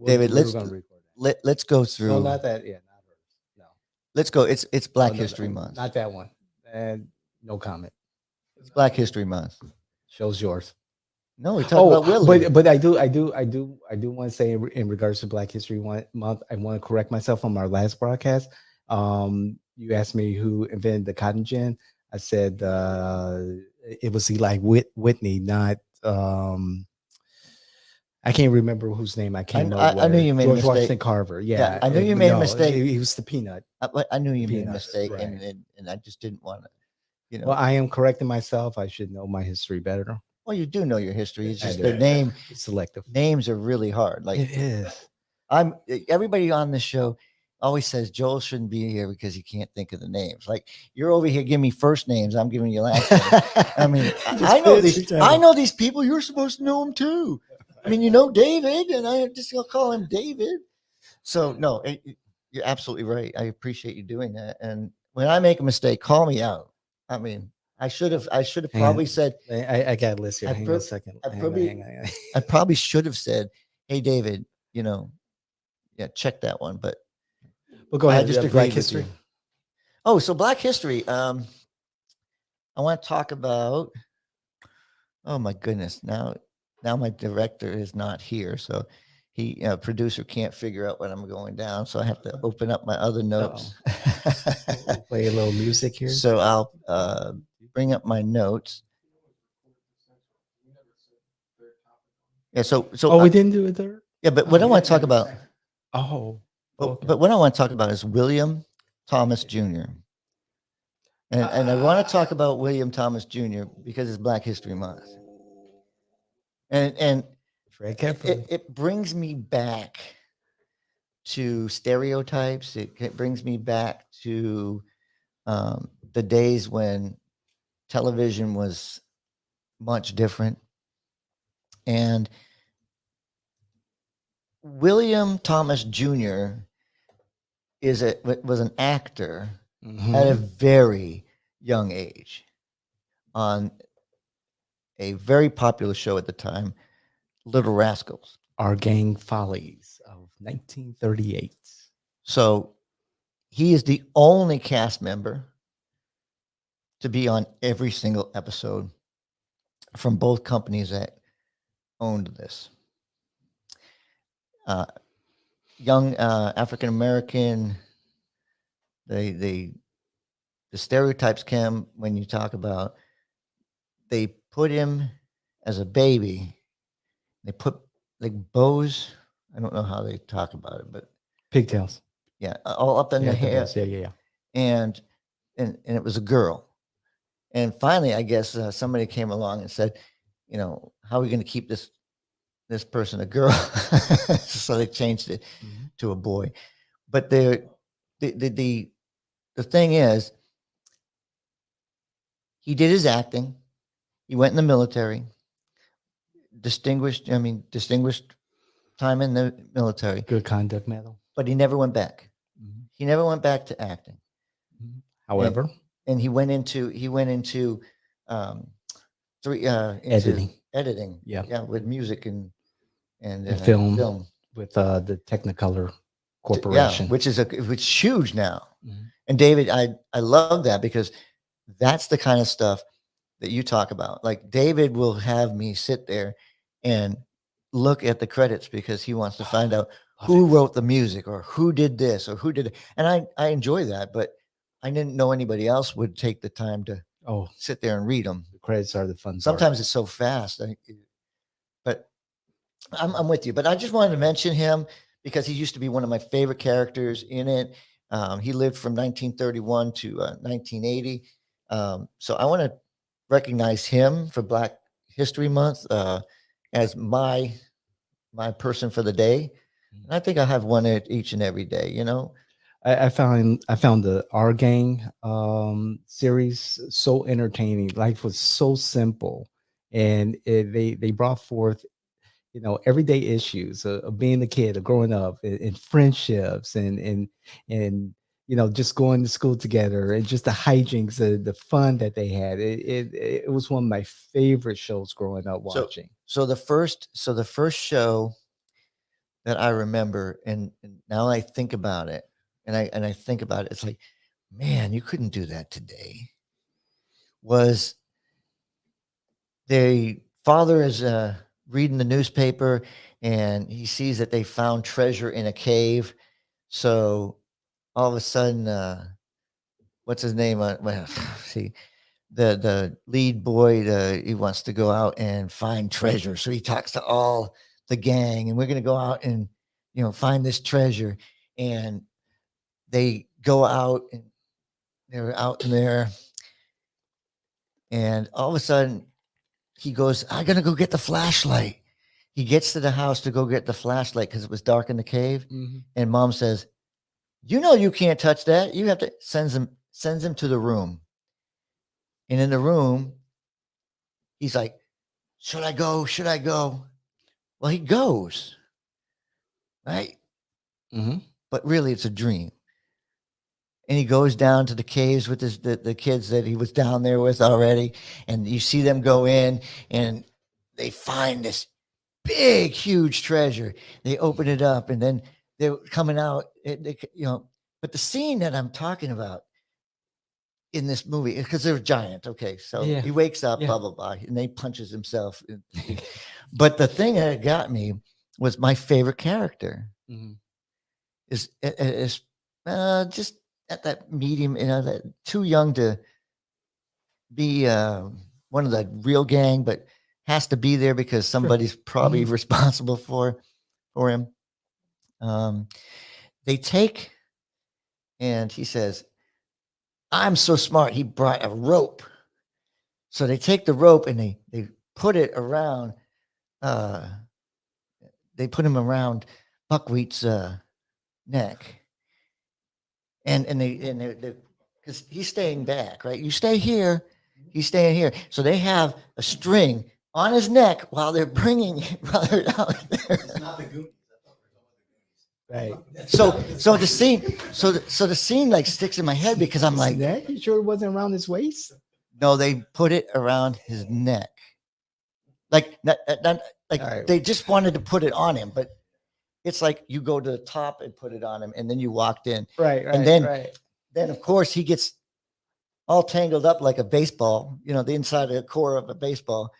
Speaker 1: David,
Speaker 2: we were
Speaker 1: let's-
Speaker 2: gonna record that.
Speaker 1: Let's go through.
Speaker 2: No, not that. Yeah, not hers. No,
Speaker 1: Let's go. It's Black
Speaker 2: No,
Speaker 1: History Month.
Speaker 2: Not that one. And no comment.
Speaker 1: It's Black History Month.
Speaker 2: Show's yours.
Speaker 1: No, we talk about Willie.
Speaker 2: but I do want to say in regards to Black History Month, I want to correct myself from our last broadcast. You asked me who invented the cotton gin. I said it was Eli Whitney, not I can't remember whose name I came up with.
Speaker 1: I knew you made a
Speaker 2: George
Speaker 1: mistake.
Speaker 2: Washington Carver. Yeah,
Speaker 1: I knew you made a
Speaker 2: no,
Speaker 1: mistake.
Speaker 2: He was the peanut.
Speaker 1: I knew you made a
Speaker 2: Peanuts,
Speaker 1: mistake,
Speaker 2: right.
Speaker 1: and I just didn't want to. You know.
Speaker 2: Well, I am correcting myself. I should know my history better.
Speaker 1: Well, you do know your history. It's
Speaker 2: I
Speaker 1: just
Speaker 2: do.
Speaker 1: the
Speaker 2: It's selective.
Speaker 1: names are really hard. Like
Speaker 2: It is.
Speaker 1: everybody on this show always says Joel shouldn't be here because he can't think of the names. Like you're over here giving me first names, I'm giving you last names. I mean, I know these. I know these people. You're supposed to know them too. I mean, you know David, and I just gonna call him David. So no, you're absolutely right. I appreciate you doing that. And when I make a mistake, call me out. I mean, I should have
Speaker 2: Hang on.
Speaker 1: probably said.
Speaker 2: I got a list here.
Speaker 1: I
Speaker 2: Hang on
Speaker 1: prob-
Speaker 2: a second.
Speaker 1: I
Speaker 2: Hang on,
Speaker 1: probably-
Speaker 2: hang on.
Speaker 1: I probably should have said, "Hey, David, you know, yeah, check that one." But
Speaker 2: Well, go
Speaker 1: I
Speaker 2: ahead.
Speaker 1: just
Speaker 2: Black
Speaker 1: agreed with
Speaker 2: history.
Speaker 1: you. oh, so Black History. I want to talk about. Oh my goodness! Now my director is not here, so he producer can't figure out what I'm going down. So I have to open up my other notes.
Speaker 2: We'll play a little music here.
Speaker 1: So I'll bring up my notes. Yeah. So
Speaker 2: Oh, we didn't do it there.
Speaker 1: yeah, but what I want to talk about.
Speaker 2: Oh, okay.
Speaker 1: But what I want to talk about is William Thomas Jr. And I want to talk about William Thomas Jr. because it's Black History Month. And
Speaker 2: Tread carefully.
Speaker 1: it brings me back to stereotypes. It brings me back to the days when television was much different. And William Thomas Jr. was an actor at a very young age on a very popular show at the time, Little Rascals.
Speaker 2: Our Gang Follies of 1938.
Speaker 1: So he is the only cast member to be on every single episode from both companies that owned this. Young African American, the stereotypes come when you talk about they put him as a baby. They put like bows. I don't know how they talk about it, but
Speaker 2: Pigtails.
Speaker 1: yeah, all up in
Speaker 2: Yeah,
Speaker 1: the hair.
Speaker 2: pigtails. Yeah.
Speaker 1: And it was a girl. And finally, I guess somebody came along and said, you know, how are we going to keep this person a girl? So they changed it
Speaker 2: Mhm.
Speaker 1: to a boy. But the thing is, he did his acting. He went in the military. Distinguished time in the military,
Speaker 2: Good conduct medal.
Speaker 1: but he never went back.
Speaker 2: Mhm.
Speaker 1: He never went back to acting.
Speaker 2: However,
Speaker 1: And he went into editing.
Speaker 2: Yeah.
Speaker 1: With music and
Speaker 2: film. with the Technicolor Corporation.
Speaker 1: Yeah, which is huge now.
Speaker 2: Mhm.
Speaker 1: And David, I love that because that's the kind of stuff that you talk about. Like David will have me sit there and look at the credits because he wants to find out who wrote the music or who did this or who did it. And I enjoy that, but I didn't know anybody else would take the time to
Speaker 2: Oh,
Speaker 1: sit there and read them.
Speaker 2: the credits are the fun part.
Speaker 1: Sometimes it's so fast. But I'm with you. But I just wanted to mention him because he used to be one of my favorite characters in it. He lived from 1931 to 1980. So I want to recognize him for Black History Month as my person for the day. And I think I have one each and every day, you know.
Speaker 2: I found the Our Gang series so entertaining. Life was so simple, and they brought forth, you know, everyday issues of being a kid, of growing up, and friendships, and you know, just going to school together, and just the hijinks, the fun that they had. It was one of my favorite shows growing up
Speaker 1: So-
Speaker 2: watching.
Speaker 1: So the first show that I remember, and now I think about it, and I think about it, it's like, man, you couldn't do that today. Was the father is reading the newspaper, and he sees that they found treasure in a cave. So all of a sudden, what's his name? Well, see, the lead boy, he wants to go out and find treasure. So he talks to all the gang, and we're going to go out and, you know, find this treasure. And they go out, and they're out in there, and all of a sudden he goes, "I gotta go get the flashlight." He gets to the house to go get the flashlight because it was dark in the cave. And mom says, "You know you can't touch that. You have to." Sends him to the room. And in the room, he's like, "Should I go? Should I go?" Well, he goes, right?
Speaker 2: Mhm.
Speaker 1: But really, it's a dream. And he goes down to the caves with the kids that he was down there with already. And you see them go in, and they find this big, huge treasure. They open it up, and then they're coming out. You know, but the scene that I'm talking about in this movie, because they're giant. Okay, so
Speaker 2: Yeah.
Speaker 1: he wakes up,
Speaker 2: Yeah.
Speaker 1: blah blah blah, and then he punches himself. But the thing that got me was my favorite character
Speaker 2: Mhm.
Speaker 1: is just at that medium, you know, that too young to be one of the real gang, but has to be there because somebody's probably responsible for him. Um, they take, and he says, "I'm so smart." He brought a rope, so they take the rope and they put it around. Uh, they put him around Buckwheat's neck, and they because he's staying back, right? You stay here, he's staying here. So they have a string on his neck while they're bringing while they're out there.
Speaker 3: Not the Goonies.
Speaker 2: Right.
Speaker 1: So the scene, so the scene like sticks in my head because I'm like,
Speaker 2: Neck? You sure it wasn't around his waist?
Speaker 1: no, they put it around his neck, like not like
Speaker 2: All right.
Speaker 1: they just wanted to put it on him, but it's like you go to the top and put it on him, and then you walked in,
Speaker 2: Right.
Speaker 1: and then
Speaker 2: right.
Speaker 1: then of course he gets all tangled up like a baseball, you know, the inside of the core of a baseball.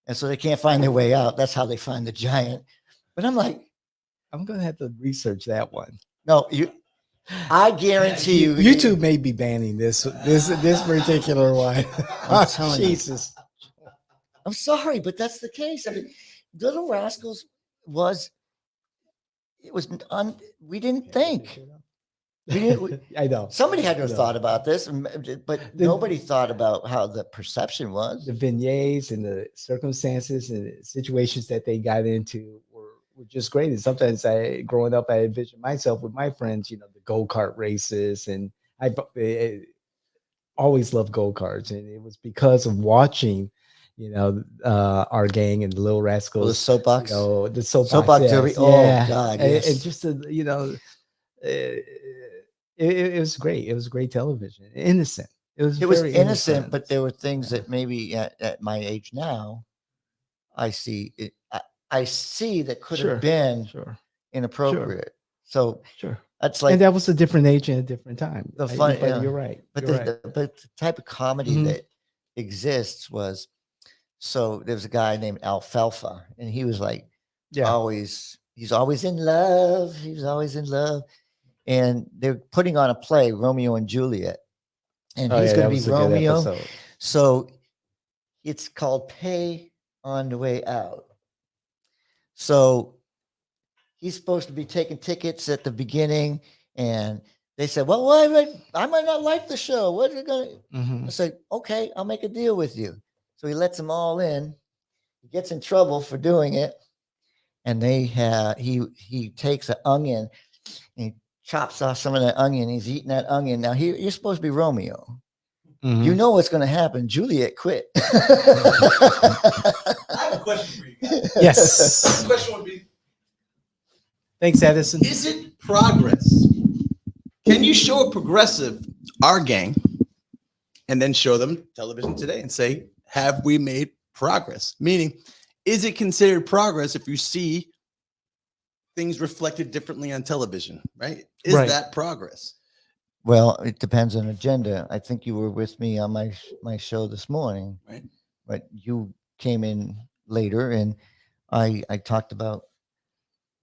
Speaker 1: And so they can't find their way out. That's how they find the giant. But I'm like,
Speaker 2: I'm gonna have to research that one.
Speaker 1: no, I guarantee you,
Speaker 2: YouTube may be banning this particular one.
Speaker 1: I'm telling you.
Speaker 2: Jesus.
Speaker 1: I'm sorry, but that's the case. I mean, Little Rascals was, we didn't think.
Speaker 2: I know.
Speaker 1: Somebody had to have
Speaker 2: No.
Speaker 1: thought about this, but
Speaker 2: The-
Speaker 1: nobody thought about how the perception was.
Speaker 2: The vignettes and the circumstances and the situations that they got into were just great. And sometimes growing up, I envisioned myself with my friends, you know, the go-kart races, and I always loved go-karts. And it was because of watching, you know, Our Gang and the Little Rascals.
Speaker 1: Well, the soapbox.
Speaker 2: You know, the soapbox,
Speaker 1: Soapbox
Speaker 2: yes,
Speaker 1: derby. Oh, God,
Speaker 2: And
Speaker 1: yes.
Speaker 2: just you know, it was great. It was great television. Innocent. It was very
Speaker 1: innocent, but there were things that maybe at my age now, I see it. I see that could
Speaker 2: Sure,
Speaker 1: have been
Speaker 2: sure,
Speaker 1: inappropriate. So
Speaker 2: sure.
Speaker 1: that's like
Speaker 2: And that was a different age and a different time.
Speaker 1: The fun-
Speaker 2: But
Speaker 1: yeah.
Speaker 2: you're right.
Speaker 1: but
Speaker 2: you're
Speaker 1: the,
Speaker 2: right.
Speaker 1: but the type of comedy
Speaker 2: Mhm.
Speaker 1: that exists was, so there was a guy named Alfalfa, and he was like
Speaker 2: Yeah.
Speaker 1: he's always in love. He's always in love. And they're putting on a play, Romeo and Juliet. And
Speaker 2: Oh,
Speaker 1: he's
Speaker 2: yeah,
Speaker 1: going
Speaker 2: that
Speaker 1: to be
Speaker 2: was a good
Speaker 1: Romeo.
Speaker 2: episode.
Speaker 1: So it's called Pay on the Way Out. So he's supposed to be taking tickets at the beginning, and they said, "Well, I might not like the show. What are you going to?"
Speaker 2: Mhm.
Speaker 1: I said, "Okay, I'll make a deal with you." So he lets them all in. He gets in trouble for doing it, and he takes an onion and he chops off some of that onion. He's eating that onion. Now you're supposed to be Romeo.
Speaker 2: Mhm.
Speaker 1: You know what's going to happen. Juliet quit.
Speaker 3: I have a question for you guys.
Speaker 2: Yes.
Speaker 3: The question would be,
Speaker 2: Thanks, Edison.
Speaker 3: is it progress? Can you show a progressive our gang and then show them television today and say, have we made progress? Meaning, is it considered progress if you see things reflected differently on television, right? Is
Speaker 2: Right.
Speaker 3: that progress?
Speaker 1: Well, it depends on agenda. I think you were with me on my show this morning,
Speaker 3: Right.
Speaker 1: but you came in later, and I talked about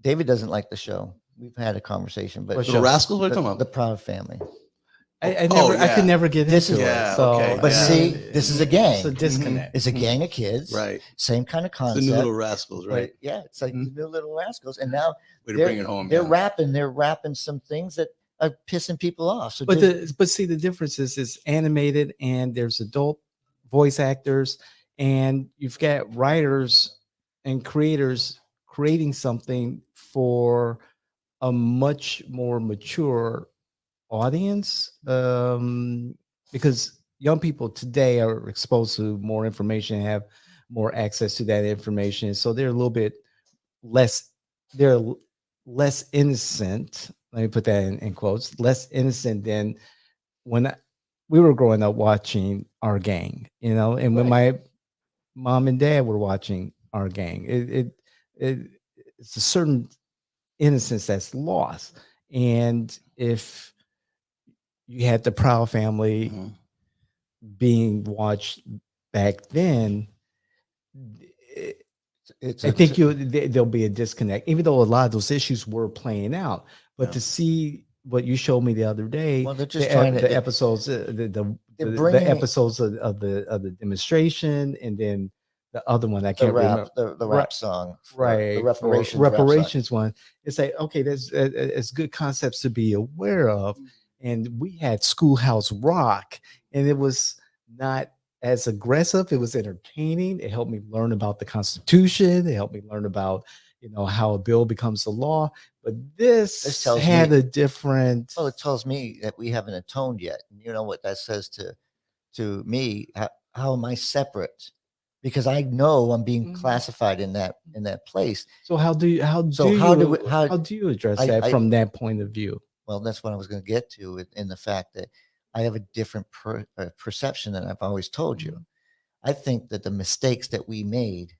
Speaker 1: David doesn't like the show. We've had a conversation, but
Speaker 2: What
Speaker 3: Little
Speaker 2: show?
Speaker 3: Rascals, what are you
Speaker 1: the,
Speaker 3: talking
Speaker 1: the
Speaker 3: about?
Speaker 1: Proud Family.
Speaker 2: I
Speaker 3: Oh,
Speaker 2: never, I could
Speaker 3: yeah.
Speaker 2: never get
Speaker 1: This
Speaker 2: into
Speaker 1: is-
Speaker 2: it.
Speaker 3: Yeah,
Speaker 2: So,
Speaker 3: okay,
Speaker 1: But
Speaker 3: yeah.
Speaker 1: see, this is a gang.
Speaker 2: It's a disconnect.
Speaker 1: It's a
Speaker 2: Mhm.
Speaker 1: gang of kids,
Speaker 3: Right.
Speaker 1: same kind of
Speaker 3: It's
Speaker 1: concept.
Speaker 3: the new Little Rascals,
Speaker 1: but
Speaker 3: right?
Speaker 1: yeah, it's like
Speaker 3: Mhm.
Speaker 1: the new Little Rascals, and now
Speaker 3: Way to bring it home.
Speaker 1: they're
Speaker 3: Yeah.
Speaker 1: rapping some things that are pissing people off. So
Speaker 2: But
Speaker 1: just,
Speaker 2: but see, the difference is it's animated and there's adult voice actors, and you've got writers and creators creating something for a much more mature audience, because young people today are exposed to more information, have more access to that information, so they're a little bit less, they're less innocent. Let me put that in quotes, less innocent than when we were growing up watching Our Gang, and when my mom and dad were watching Our Gang, it's a certain innocence that's lost. And if you had the Proud Family
Speaker 3: Mhm.
Speaker 2: being watched back then,
Speaker 1: it's
Speaker 2: I think there'll be a disconnect, even though a lot of those issues were playing out. But
Speaker 3: Yeah.
Speaker 2: to see what you showed me the other day,
Speaker 1: Well, they're just
Speaker 2: the,
Speaker 1: trying to-
Speaker 2: the episodes, the
Speaker 1: bringing it-
Speaker 2: episodes of the demonstration, and then the other one I
Speaker 1: the
Speaker 2: can't
Speaker 1: rap,
Speaker 2: remember.
Speaker 1: the
Speaker 2: Right.
Speaker 1: rap song,
Speaker 2: Right,
Speaker 1: The
Speaker 2: for
Speaker 1: reparations, rap song.
Speaker 2: reparations one. It's like, okay, there's it's good concepts to be aware of, and we had Schoolhouse Rock, and it was not as aggressive. It was entertaining. It helped me learn about the Constitution. It helped me learn about how a bill becomes a law. But this
Speaker 1: tells
Speaker 2: had
Speaker 1: me-
Speaker 2: a different.
Speaker 1: Well, it tells me that we haven't atoned yet. And you know what that says to me? How am I separate? Because I know I'm being
Speaker 2: Mhm.
Speaker 1: classified in that place.
Speaker 2: So how do you
Speaker 1: So
Speaker 2: how
Speaker 1: how
Speaker 2: do
Speaker 1: do
Speaker 2: you
Speaker 1: we- how-
Speaker 2: how do you address
Speaker 1: I-
Speaker 2: that from that point of view?
Speaker 1: Well, that's what I was going to get to in the fact that I have a different perception than I've always told you.
Speaker 2: Mhm.
Speaker 1: I think that the mistakes that we made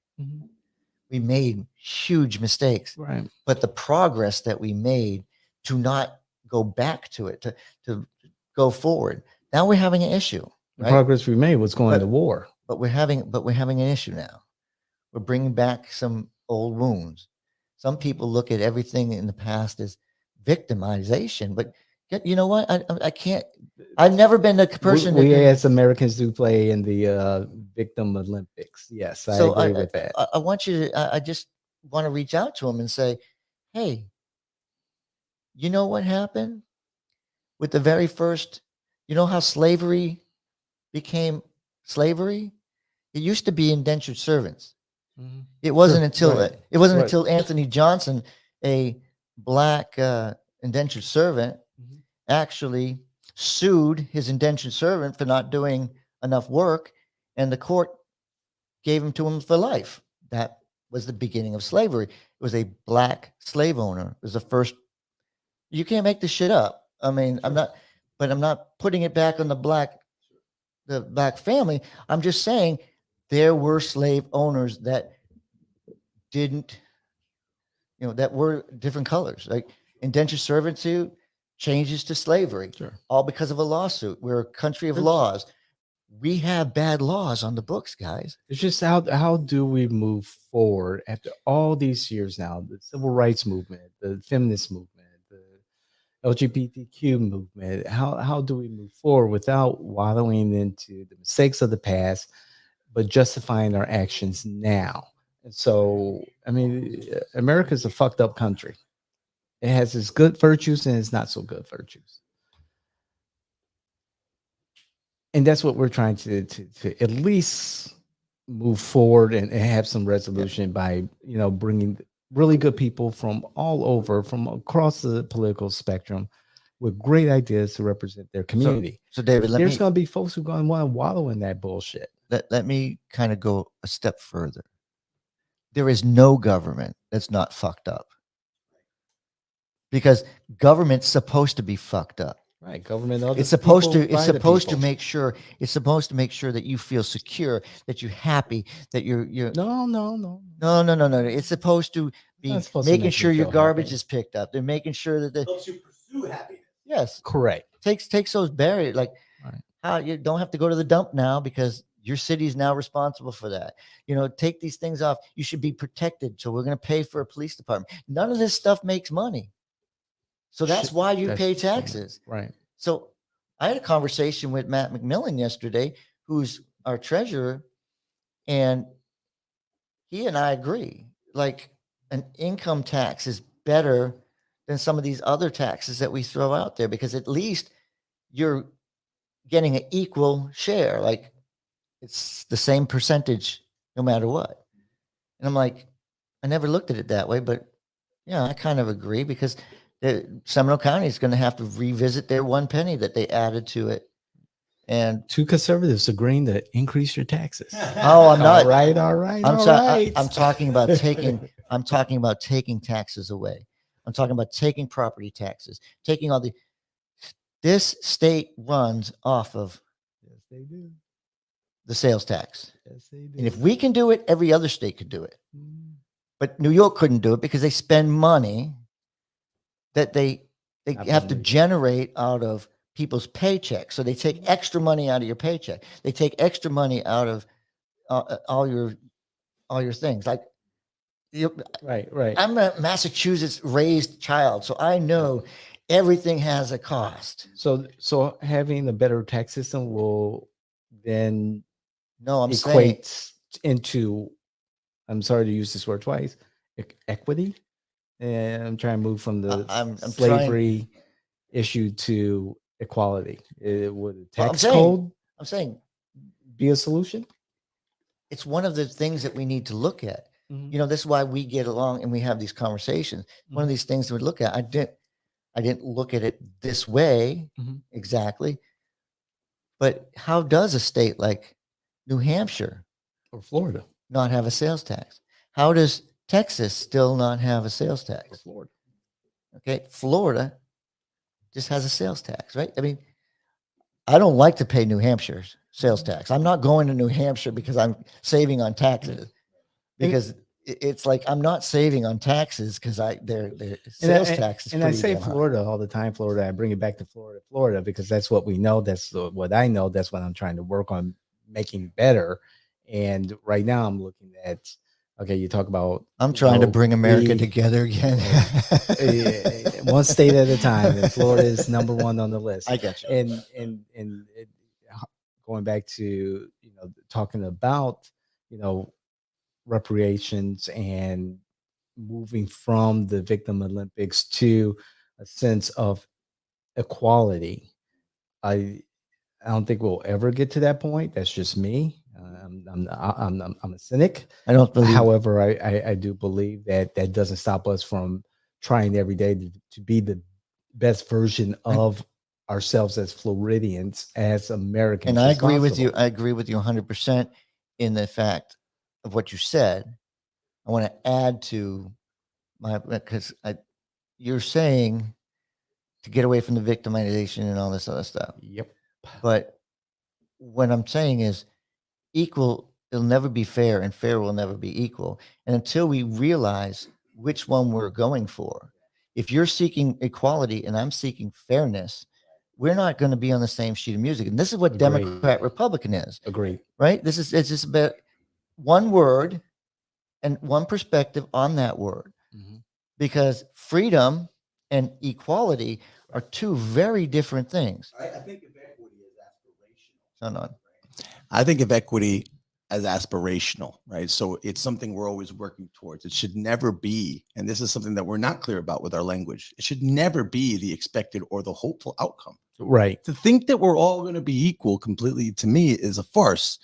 Speaker 1: huge mistakes,
Speaker 2: Right.
Speaker 1: but the progress that we made to not go back to it, to go forward. Now we're having an issue,
Speaker 2: The
Speaker 1: right?
Speaker 2: progress we made was going
Speaker 1: But-
Speaker 2: to war.
Speaker 1: But we're having an issue now. We're bringing back some old wounds. Some people look at everything in the past as victimization, but you know what? I can't. I've never been the person.
Speaker 2: We
Speaker 1: that can-
Speaker 2: as Americans do play in the Victim Olympics. Yes, I agree with that.
Speaker 1: I want you to. I just want to reach out to them and say, "Hey, you know what happened with the very first? You know how slavery became slavery? It used to be indentured servants. It wasn't until
Speaker 2: right,
Speaker 1: it wasn't
Speaker 2: right.
Speaker 1: until Anthony Johnson, a black indentured servant,
Speaker 2: Mhm.
Speaker 1: actually sued his indentured servant for not doing enough work, and the court gave him to him for life. That was the beginning of slavery. It was a black slave owner. It was the first. You can't make this shit up. I mean, I'm not putting it back on the black family. I'm just saying there were slave owners that didn't, that were different colors, like indentured servitude changes to slavery,
Speaker 2: Sure.
Speaker 1: all because of a lawsuit. We're a country of
Speaker 2: Sure.
Speaker 1: laws. We have bad laws on the books, guys.
Speaker 2: It's just how do we move forward after all these years now? The civil rights movement, the feminist movement, the LGBTQ movement. How do we move forward without wallowing into the mistakes of the past, but justifying our actions now? And so, I mean, America's a fucked up country. It has its good virtues and its not so good virtues. And that's what we're trying to at least move forward and have some resolution by bringing really good people from all over, from across the political spectrum, with great ideas to represent their community.
Speaker 1: So David,
Speaker 2: There's going to be folks who are going to want to wallow in that bullshit.
Speaker 1: let me kind of go a step further. There is no government that's not fucked up, because government's supposed to be fucked up.
Speaker 2: Right, government. Other
Speaker 1: It's supposed
Speaker 2: people
Speaker 1: to. It's
Speaker 2: by the
Speaker 1: supposed to
Speaker 2: people.
Speaker 1: make sure. It's supposed to make sure that you feel secure, that you're happy, that you're.
Speaker 2: No.
Speaker 1: No. It's supposed to be
Speaker 2: Not supposed to
Speaker 1: making
Speaker 2: make you
Speaker 1: sure your
Speaker 2: feel
Speaker 1: garbage
Speaker 2: happy.
Speaker 1: is picked up. They're making sure that the
Speaker 3: Helps you pursue happiness.
Speaker 1: yes
Speaker 2: Correct.
Speaker 1: takes those barriers. Like
Speaker 2: Right.
Speaker 1: how you don't have to go to the dump now because your city is now responsible for that. Take these things off. You should be protected. So we're going to pay for a police department. None of this stuff makes money. So that's
Speaker 2: Shit,
Speaker 1: why you
Speaker 2: that's
Speaker 1: pay
Speaker 2: the thing.
Speaker 1: taxes.
Speaker 2: Right.
Speaker 1: So I had a conversation with Matt McMillan yesterday, who's our treasurer, and he and I agree. Like, an income tax is better than some of these other taxes that we throw out there, because at least you're getting an equal share. Like, it's the same percentage no matter what. And I'm like, I never looked at it that way, but yeah, I kind of agree, because Seminole County is going to have to revisit their 1 penny that they added to it. And
Speaker 2: Two conservatives agreeing to increase your taxes.
Speaker 1: oh, I'm not.
Speaker 2: All right.
Speaker 1: I'm
Speaker 2: all
Speaker 1: sorry.
Speaker 2: right.
Speaker 1: I'm talking about taking. I'm talking about taking taxes away. I'm talking about taking property taxes, taking all the. This state runs off of
Speaker 2: Yes, they do.
Speaker 1: the sales tax,
Speaker 2: Yes, they do.
Speaker 1: and if we can do it, every other state could do it.
Speaker 2: Mm.
Speaker 1: But New York couldn't do it because they spend money that they
Speaker 2: Not
Speaker 1: have
Speaker 2: from
Speaker 1: to
Speaker 2: New York.
Speaker 1: generate out of people's paychecks. So they take extra money out of your paycheck. They take extra money out of all your things. Like,
Speaker 2: Right.
Speaker 1: I'm a Massachusetts raised child, so I know everything has a cost.
Speaker 2: So having a better tax system will then
Speaker 1: No, I'm saying
Speaker 2: equate into, I'm sorry to use this word twice, equity. And I'm trying to move from the
Speaker 1: I'm trying-
Speaker 2: slavery issue to equality. Would a
Speaker 1: Well, I'm
Speaker 2: tax
Speaker 1: saying-
Speaker 2: code
Speaker 1: I'm saying
Speaker 2: be a solution?
Speaker 1: it's one of the things that we need to look at.
Speaker 2: Mhm.
Speaker 1: This is why we get along and we have these conversations. One of
Speaker 2: Mhm.
Speaker 1: these things that we look at. I didn't look at it this way
Speaker 2: Mhm.
Speaker 1: exactly. But how does a state like New Hampshire
Speaker 2: Or Florida.
Speaker 1: not have a sales tax? How does Texas still not have a sales
Speaker 2: Or
Speaker 1: tax?
Speaker 2: Florida.
Speaker 1: Okay. Florida just has a sales tax, right? I mean, I don't like to pay New Hampshire's sales tax. I'm not going to New Hampshire because I'm saving on taxes, because it's like, I'm not saving on taxes because their sales tax is
Speaker 2: And I
Speaker 1: pretty
Speaker 2: say
Speaker 1: damn high.
Speaker 2: Florida all the time, Florida. I bring it back to Florida, because that's what we know. That's what I know. That's what I'm trying to work on making better. And right now I'm looking at, okay, you talk about,
Speaker 1: I'm trying to bring America
Speaker 2: we-
Speaker 1: together again.
Speaker 2: one state at a time, and Florida is number one on the list.
Speaker 1: I get you.
Speaker 2: And going back to talking about reparations and moving from the victim Olympics to a sense of equality, I don't think we'll ever get to that point. That's just me. I'm a cynic.
Speaker 1: I don't believe.
Speaker 2: However, I do believe that doesn't stop us from trying every day to be the best version of ourselves as Floridians, as Americans.
Speaker 1: And I agree with you.
Speaker 2: responsible.
Speaker 1: I agree with you 100% in the fact of what you said. I want to add to because you're saying to get away from the victimization and all this other stuff.
Speaker 2: Yep.
Speaker 1: But what I'm saying is equal, it'll never be fair, and fair will never be equal. And until we realize which one we're going for, if you're seeking equality and I'm seeking fairness, we're not going to be on the same sheet of music. And this is what
Speaker 2: Agreed.
Speaker 1: Democrat Republican is,
Speaker 2: Agreed.
Speaker 1: right? It's just about one word and one perspective on that word,
Speaker 2: Mhm.
Speaker 1: because freedom and equality are two very different things.
Speaker 3: I think of equity as aspirational.
Speaker 1: Hold on.
Speaker 3: I think of equity as aspirational, right? So it's something we're always working towards. It should never be, and this is something that we're not clear about with our language, it should never be the expected or the hopeful outcome.
Speaker 2: Right.
Speaker 3: To think that we're all going to be equal completely, to me, is a farce.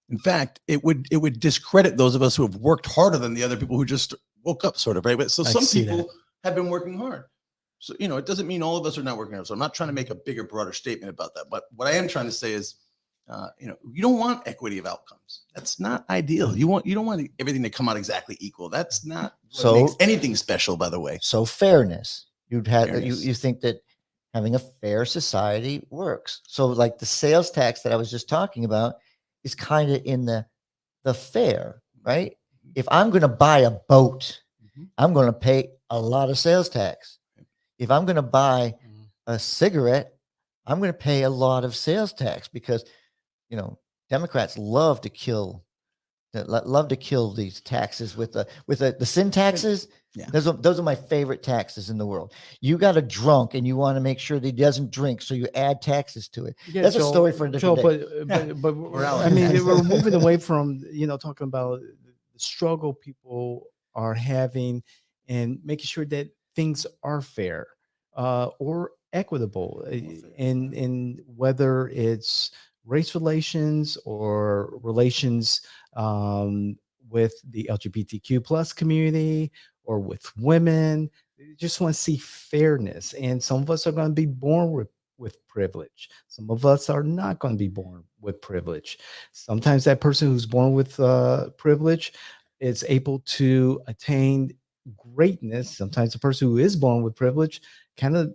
Speaker 3: In fact, it would discredit those of us who have worked harder than the other people who just woke up, sort of, right? But so
Speaker 2: I
Speaker 3: some
Speaker 2: see that.
Speaker 3: people have been working hard. So, it doesn't mean all of us are not working hard. So I'm not trying to make a bigger, broader statement about that. But what I am trying to say is, you don't want equity of outcomes. That's not ideal. You don't want everything to come out exactly equal. That's not what
Speaker 1: So-
Speaker 3: makes anything special, by the way.
Speaker 1: So fairness. You
Speaker 3: Fairness.
Speaker 1: think that having a fair society works. So like the sales tax that I was just talking about is kind of in the fair, right? If I'm going to buy a boat,
Speaker 3: Mhm.
Speaker 1: I'm going to pay a lot of sales tax. If I'm going to buy a cigarette, I'm going to pay a lot of sales tax because, Democrats love to kill these taxes with the sin taxes.
Speaker 3: Yeah.
Speaker 1: Those are my favorite taxes in the world. You got a drunk and you want to make sure that he doesn't drink, so you add taxes to it.
Speaker 2: Yeah,
Speaker 1: That's a story for a different day.
Speaker 2: But
Speaker 3: Alex.
Speaker 2: I mean, we're moving away from talking about the struggle people are having and making sure that things are fair or equitable, in whether it's race relations or relations with the LGBTQ plus community or with women. You just want to see fairness, and some of us are going to be born with privilege. Some of us are not going to be born with privilege. Sometimes that person who's born with privilege is able to attain greatness. Sometimes the person who is born with privilege kind of,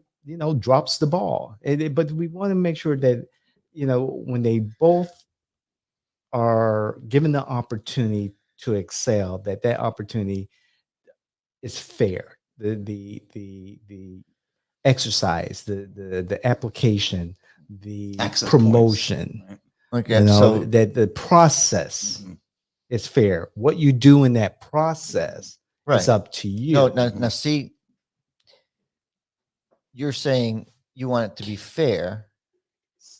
Speaker 2: drops the ball. But we want to make sure that, when they both are given the opportunity to excel, that opportunity is fair. The exercise, the application, the
Speaker 3: Access
Speaker 2: promotion,
Speaker 3: points, right?
Speaker 1: Okay, so
Speaker 2: that the process
Speaker 3: Mhm.
Speaker 2: is fair. What you do in that process
Speaker 1: right.
Speaker 2: is up to you.
Speaker 1: No, now see, you're saying you want it to be fair.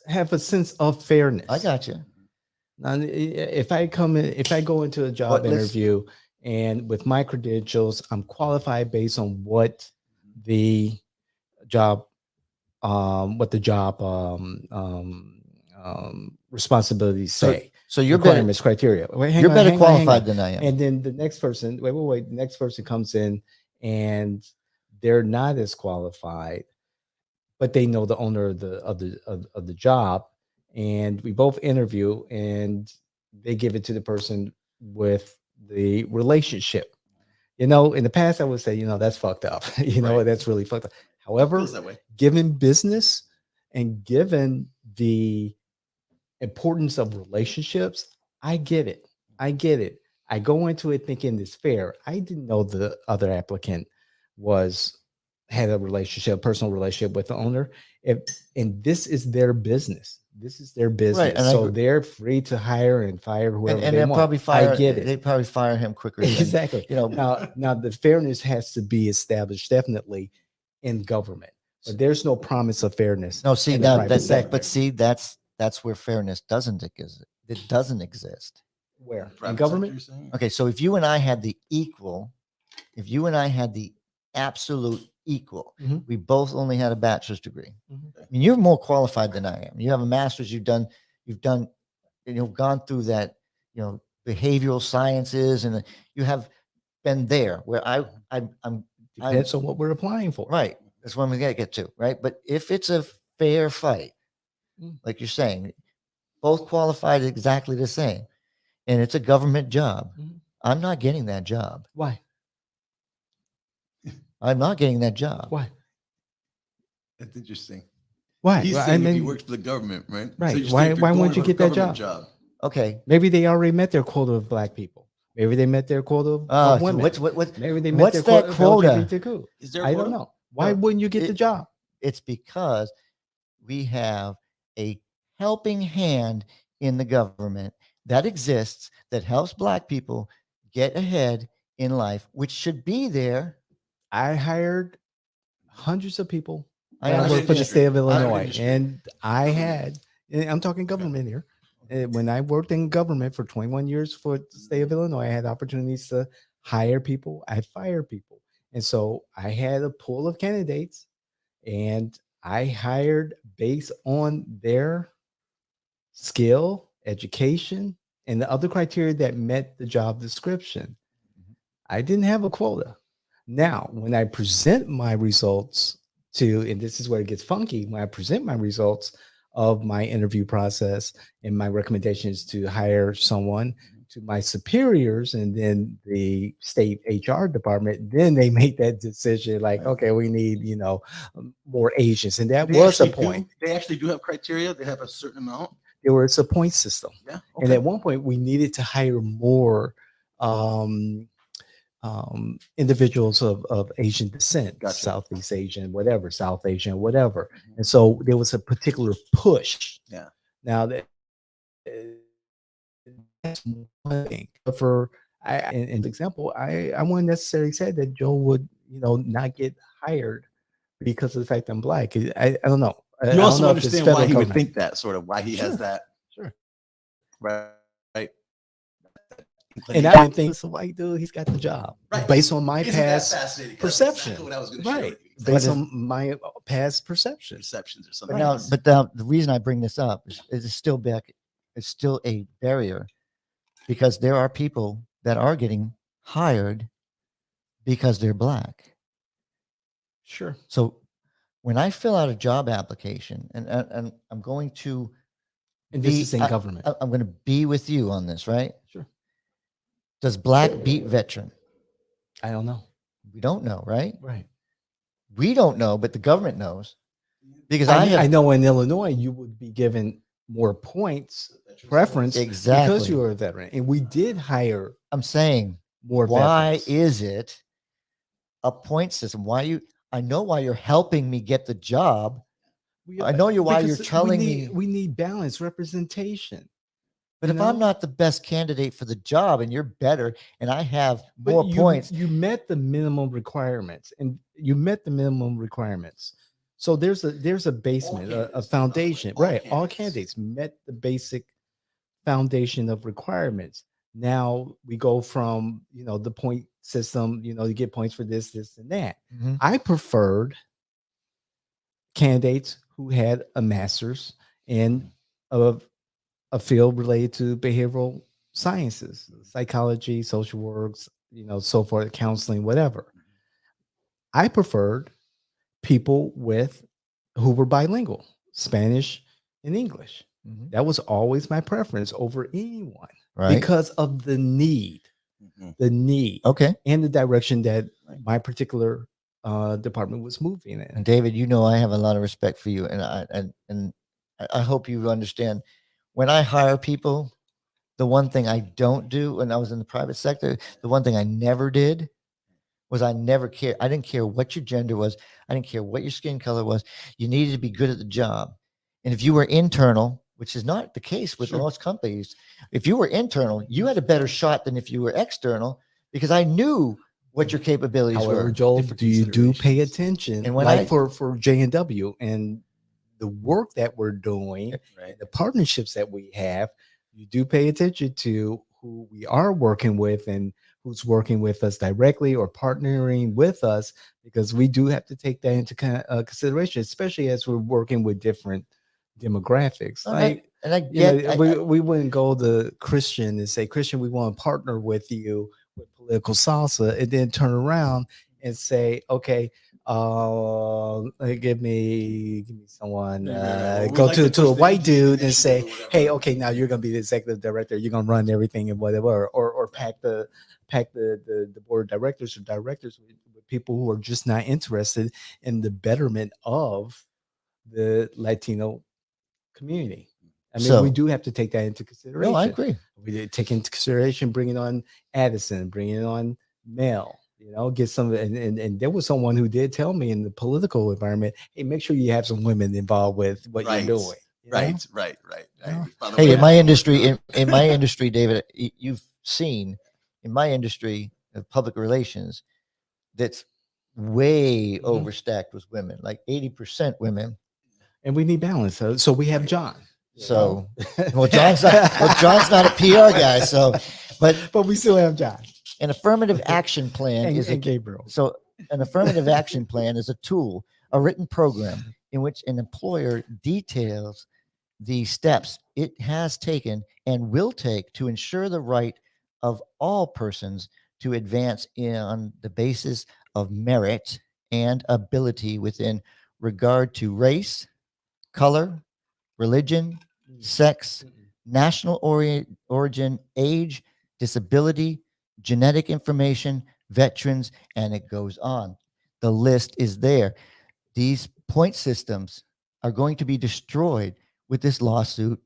Speaker 2: Have a sense of fairness.
Speaker 1: I got you.
Speaker 2: Now, if I go into a job
Speaker 1: But let's-
Speaker 2: interview and with my credentials, I'm qualified based on what the job, responsibilities
Speaker 1: So-
Speaker 2: say.
Speaker 1: So you're better.
Speaker 2: Requirements, criteria. Wait, hang
Speaker 1: You're
Speaker 2: on,
Speaker 1: better
Speaker 2: hang on, hang on.
Speaker 1: qualified than I am.
Speaker 2: And then the next person, wait, the next person comes in and they're not as qualified, but they know the owner of the job, and we both interview, and they give it to the person with the relationship. In the past, I would say, that's fucked up.
Speaker 3: Right.
Speaker 2: That's really fucked up. However,
Speaker 3: Feels that way.
Speaker 2: given business and given the importance of relationships, I get it. I go into it thinking it's fair. I didn't know the other applicant had a relationship, personal relationship with the owner. And this is their business. This is their business.
Speaker 1: and I
Speaker 2: So
Speaker 1: agree.
Speaker 2: they're free to hire and fire whoever
Speaker 1: And
Speaker 2: they
Speaker 1: they'll
Speaker 2: want.
Speaker 1: probably fire.
Speaker 2: I get it.
Speaker 1: They probably fire him quicker. Than,
Speaker 2: Exactly. Now the fairness has to be established definitely in government, but there's no promise of fairness.
Speaker 1: No, see
Speaker 2: in the
Speaker 1: now
Speaker 2: private sector.
Speaker 1: but see that's where fairness doesn't exist. It doesn't exist.
Speaker 2: Where?
Speaker 3: Private
Speaker 2: In
Speaker 3: sector,
Speaker 2: government?
Speaker 3: you're saying?
Speaker 1: Okay, so if you and I had the absolute equal,
Speaker 2: Mhm.
Speaker 1: we both only had a bachelor's degree.
Speaker 2: Mhm.
Speaker 1: I mean, you're more qualified than I am. You have a master's. You've gone through that, behavioral sciences, and you have been there. Where I'm
Speaker 2: Depends on what we're applying for.
Speaker 1: right. That's what I'm gonna get to. Right, but if it's a fair fight,
Speaker 2: Mm.
Speaker 1: like you're saying, both qualified exactly the same, and it's a government job.
Speaker 2: Mhm.
Speaker 1: I'm not getting that job.
Speaker 2: Why?
Speaker 1: I'm not getting that job.
Speaker 2: Why?
Speaker 3: That's interesting.
Speaker 2: Why?
Speaker 3: He's
Speaker 2: Well,
Speaker 3: saying if he worked for the government, right?
Speaker 2: Right.
Speaker 3: you're
Speaker 2: Why-
Speaker 3: saying if you're
Speaker 2: why
Speaker 3: going
Speaker 2: wouldn't you
Speaker 3: for a
Speaker 2: get that
Speaker 3: government
Speaker 2: job?
Speaker 1: Okay.
Speaker 2: Maybe they already met their quota of black people. Maybe they met their quota of
Speaker 1: So
Speaker 2: women.
Speaker 1: what?
Speaker 2: Maybe they met
Speaker 1: what's
Speaker 2: their
Speaker 1: that
Speaker 2: quota of
Speaker 1: quota?
Speaker 2: LGBTQ.
Speaker 3: Is there a
Speaker 2: I
Speaker 3: quota?
Speaker 2: don't know. Why
Speaker 1: No,
Speaker 2: wouldn't you get the
Speaker 1: it-
Speaker 2: job?
Speaker 1: It's because we have a helping hand in the government that exists that helps black people get ahead in life, which should be there.
Speaker 2: I hired hundreds of people.
Speaker 1: I
Speaker 2: when I worked for the
Speaker 1: understand.
Speaker 2: state of
Speaker 3: Private
Speaker 2: Illinois,
Speaker 3: industry.
Speaker 2: and I had, and I'm talking government here. When I worked in government for 21 years for the state of Illinois, I had opportunities to hire people. I fired people. And so I had a pool of candidates, and I hired based on their skill, education, and the other criteria that met the job description. I didn't have a quota. Now, when I present my results and this is where it gets funky, when I present my results of my interview process and my recommendations to hire someone to my superiors and then the state HR department, then they make that decision like,
Speaker 3: Right.
Speaker 2: okay, we need, more Asians. And that
Speaker 3: They
Speaker 2: was a
Speaker 3: actually
Speaker 2: point.
Speaker 3: They actually do have criteria. They have a certain amount.
Speaker 2: There was a point system.
Speaker 3: Yeah.
Speaker 2: And at one point, we needed to hire more individuals of Asian descent,
Speaker 3: Gotcha.
Speaker 2: Southeast Asian, whatever, South Asian, whatever.
Speaker 3: Mhm.
Speaker 2: And so there was a particular push.
Speaker 3: Yeah.
Speaker 2: Now that that's one thing. But in example, I wouldn't necessarily say that Joe would, not get hired because of the fact I'm black. I don't know. I
Speaker 3: You
Speaker 2: don't
Speaker 3: also
Speaker 2: know if it's
Speaker 3: understand why
Speaker 2: federal
Speaker 3: he would
Speaker 2: government.
Speaker 3: think that, sort of why he
Speaker 2: Sure.
Speaker 3: has that.
Speaker 2: Sure.
Speaker 3: Right.
Speaker 2: And I didn't think it's a white dude. He's got the job
Speaker 3: Right.
Speaker 2: based on my
Speaker 3: Isn't that
Speaker 2: past
Speaker 3: fascinating? 'Cause that's
Speaker 2: perception.
Speaker 3: exactly what I was going to share
Speaker 2: Right.
Speaker 3: with you.
Speaker 2: Based
Speaker 1: But
Speaker 2: on my past perception.
Speaker 3: Perceptions or
Speaker 1: But
Speaker 3: something.
Speaker 1: now,
Speaker 3: else.
Speaker 1: but the reason I bring this up is it's still it's still a barrier because there are people that are getting hired because they're black.
Speaker 2: Sure.
Speaker 1: So when I fill out a job application and I'm going to
Speaker 2: And this
Speaker 1: be-
Speaker 2: is in government.
Speaker 1: I'm going to be with you on this, right?
Speaker 2: Sure.
Speaker 1: Does black beat veteran?
Speaker 2: I don't know.
Speaker 1: We don't know, right?
Speaker 2: Right.
Speaker 1: We don't know, but the government knows because I
Speaker 2: I
Speaker 1: have
Speaker 2: know in Illinois you would be given more points preference
Speaker 1: exactly.
Speaker 2: because you are a veteran. And we did hire
Speaker 1: I'm saying
Speaker 2: more
Speaker 1: why
Speaker 2: veterans.
Speaker 1: is it a point system? I know why you're helping me get the job. I know why you're
Speaker 2: Because
Speaker 1: telling
Speaker 2: we
Speaker 1: me,
Speaker 2: need, we need balance, representation.
Speaker 1: but
Speaker 2: you
Speaker 1: if I'm
Speaker 2: know?
Speaker 1: not the best candidate for the job and you're better and I have
Speaker 2: But
Speaker 1: more
Speaker 2: you,
Speaker 1: points,
Speaker 2: You met the minimum requirements, and you met the minimum requirements. So there's a basement, a
Speaker 3: candidates,
Speaker 2: foundation,
Speaker 3: all
Speaker 2: right? All
Speaker 3: candidates.
Speaker 2: candidates met the basic foundation of requirements. Now we go from the point system, you get points for this, and that.
Speaker 1: Mhm.
Speaker 2: I preferred candidates who had a master's in a field related to behavioral sciences, psychology, social works, so forth, counseling, whatever. I preferred people who were bilingual, Spanish and English.
Speaker 1: Mhm.
Speaker 2: That was always my preference over anyone
Speaker 1: Right?
Speaker 2: because of the need
Speaker 3: Mhm.
Speaker 1: Okay.
Speaker 2: and the direction that
Speaker 3: Right.
Speaker 2: my particular department was moving in.
Speaker 1: And David, I have a lot of respect for you, and I hope you understand. When I hire people, the one thing I don't do when I was in the private sector, the one thing I never did was I never cared. I didn't care what your gender was. I didn't care what your skin color was. You needed to be good at the job. And if you were internal, which is not the case with
Speaker 3: Sure.
Speaker 1: most companies, if you were internal, you had a better shot than if you were external because I knew what your capabilities
Speaker 2: However,
Speaker 1: were.
Speaker 2: Joel,
Speaker 3: Different
Speaker 2: do you pay
Speaker 3: considerations.
Speaker 2: attention?
Speaker 1: And when
Speaker 2: like
Speaker 1: I-
Speaker 2: for J&W and the work that we're doing,
Speaker 3: Right.
Speaker 2: the partnerships that we have, you do pay attention to who we are working with and who's working with us directly or partnering with us, because we do have to take that into consideration, especially as we're working with different demographics. Like,
Speaker 1: And I get,
Speaker 2: we wouldn't go to Christian and say, Christian, we want to partner with you with political salsa, and then turn around and say, okay, give me someone,
Speaker 3: Right. We
Speaker 2: go
Speaker 3: like
Speaker 2: to
Speaker 3: push
Speaker 2: a
Speaker 3: the
Speaker 2: white dude and
Speaker 3: initiative
Speaker 2: say,
Speaker 3: or whatever.
Speaker 2: hey, okay, now you're gonna be the executive director, you're gonna run everything and whatever, or pack the board of directors with people who are just not interested in the betterment of the Latino community. I mean, we
Speaker 1: So-
Speaker 2: do have to take that into consideration.
Speaker 1: no, I agree.
Speaker 2: We did take into consideration bringing on Addison, bringing on Mel, get some, and there was someone who did tell me in the political environment, hey, make sure you have some women involved with what
Speaker 3: Right.
Speaker 2: you're doing.
Speaker 3: Right.
Speaker 2: Yeah.
Speaker 3: We found a
Speaker 1: Hey,
Speaker 3: way
Speaker 1: in my
Speaker 3: to-
Speaker 1: industry, in my industry, David, you've seen in my industry of public relations, that's way
Speaker 2: Mhm.
Speaker 1: overstacked with women, like 80% women.
Speaker 2: And we need balance. So we have John.
Speaker 1: So, well, John's not a PR guy. So,
Speaker 2: but we still have John
Speaker 1: an affirmative action plan
Speaker 2: and,
Speaker 1: is a
Speaker 2: and Gabriel.
Speaker 1: So an affirmative action plan is a tool, a written program in which an employer details the steps it has taken and will take to ensure the right of all persons to advance on the basis of merit and ability within regard to race, color, religion, sex, national origin, age, disability, genetic information, veterans, and it goes on. The list is there. These point systems are going to be destroyed with this lawsuit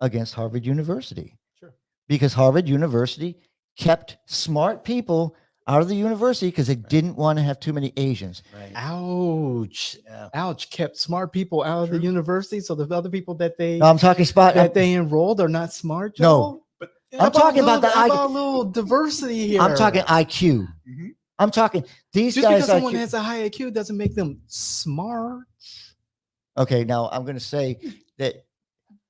Speaker 1: against Harvard University.
Speaker 2: Sure.
Speaker 1: Because Harvard University kept smart people out of the university because they didn't want to have too many Asians.
Speaker 3: Right.
Speaker 2: Ouch.
Speaker 3: Yeah.
Speaker 2: Ouch. Kept smart people out of the
Speaker 3: True.
Speaker 2: university. So the other people that they
Speaker 1: No, I'm talking spot.
Speaker 2: that they enrolled are not smart.
Speaker 1: No.
Speaker 2: Joel?
Speaker 3: But
Speaker 1: I'm talking about the
Speaker 2: how
Speaker 1: I-
Speaker 2: about a little diversity here.
Speaker 1: I'm talking IQ.
Speaker 3: Mhm.
Speaker 1: I'm talking these
Speaker 2: Just
Speaker 1: guys.
Speaker 2: because someone
Speaker 1: IQ
Speaker 2: has a high IQ doesn't make them smart.
Speaker 1: Okay, now I'm going to say that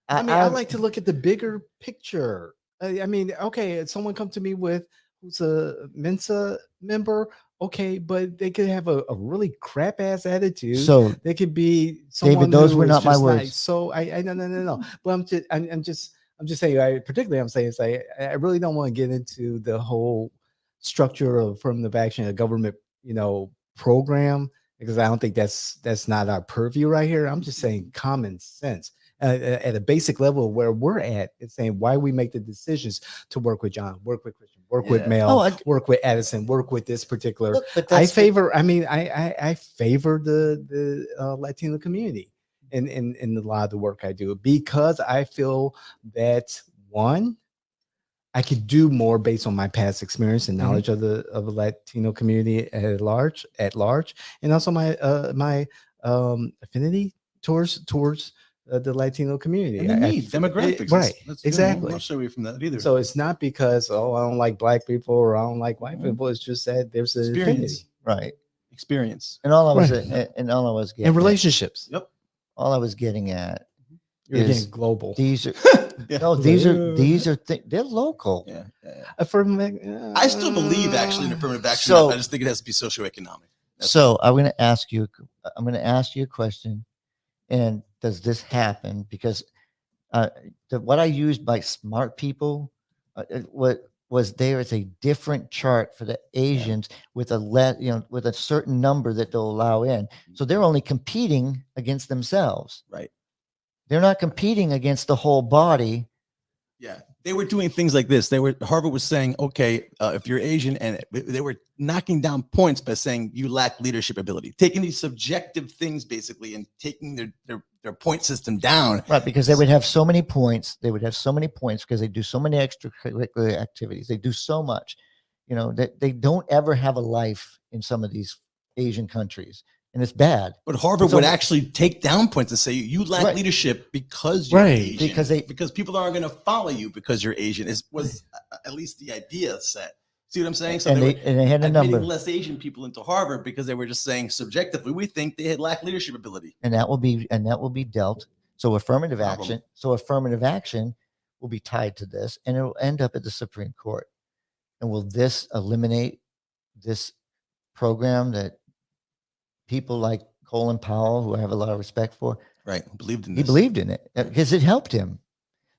Speaker 2: I mean, I like to look at the bigger picture. I mean, okay, someone come to me with who's a Mensa member, okay, but they could have a really crap ass attitude.
Speaker 1: so.
Speaker 2: They could be someone
Speaker 1: those
Speaker 2: who
Speaker 1: were
Speaker 2: is
Speaker 1: not my
Speaker 2: just like-
Speaker 1: words.
Speaker 2: so I no. But I'm just saying. I'm saying I really don't want to get into the whole structure of affirmative action, a government, program, because I don't think that's not our purview right here. I'm just saying common sense at a basic level where we're at. It's saying why we make the decisions to work with John, work with Christian, work with
Speaker 3: Yeah.
Speaker 2: Mel,
Speaker 1: Oh,
Speaker 2: work with Addison, work with this particular.
Speaker 1: Look, but
Speaker 2: I
Speaker 1: that's
Speaker 2: favor. I mean, I favor the Latino community in a lot of the work I do because I feel that one, I could do more based on my past experience and knowledge of the Latino community at large, and also my affinity towards the Latino community.
Speaker 3: And the need, demographics.
Speaker 2: right?
Speaker 3: Let's,
Speaker 2: Exactly.
Speaker 3: I'm not sure away from that either.
Speaker 2: So it's not because I don't like black people or I don't like white people. It's just that there's an affinity
Speaker 3: Experience.
Speaker 1: right.
Speaker 3: Experience.
Speaker 1: And all I was
Speaker 2: Right.
Speaker 1: and all I was getting
Speaker 2: and
Speaker 1: at-
Speaker 2: relationships.
Speaker 3: Yep.
Speaker 1: all I was getting at
Speaker 2: You're
Speaker 1: is
Speaker 2: getting global.
Speaker 1: these are
Speaker 3: Yeah.
Speaker 1: no these are they're local.
Speaker 3: Yeah. Yeah.
Speaker 2: Affirmative.
Speaker 3: I still believe actually in affirmative action.
Speaker 1: So-
Speaker 3: I just think it has to be socioeconomic. That's
Speaker 1: So I'm going to ask you a question, and does this happen? Because what I used by smart people, what was there is a different chart for the Asians with with a certain number that they'll allow in. So they're only competing against themselves.
Speaker 3: Right.
Speaker 1: They're not competing against the whole body.
Speaker 3: Yeah, they were doing things like this. Harvard was saying, okay, if you're Asian, and they were knocking down points by saying you lack leadership ability, taking these subjective things basically and taking their point system down.
Speaker 1: Right, because they would have so many points. They would have so many points because they do so many extracurricular activities. They do so much, that they don't ever have a life in some of these Asian countries, and it's bad.
Speaker 3: But Harvard
Speaker 1: So-
Speaker 3: would actually take down points and say you lack
Speaker 1: Right.
Speaker 3: leadership because you're
Speaker 2: Right.
Speaker 3: Asian, because people aren't going to follow you because you're Asian. Was at least the idea set. See what I'm saying? So
Speaker 1: And
Speaker 3: they
Speaker 1: they,
Speaker 3: were
Speaker 1: and they had a
Speaker 3: admitting
Speaker 1: number,
Speaker 3: less Asian people into Harvard because they were just saying subjectively we think they had lack leadership ability.
Speaker 1: and that will be dealt. So affirmative
Speaker 3: Problem.
Speaker 1: action will be tied to this, and it will end up at the Supreme Court. And will this eliminate this program that people like Colin Powell, who I have a lot of respect for,
Speaker 3: Right? Believed in
Speaker 1: he
Speaker 3: this.
Speaker 1: believed in it because it helped him.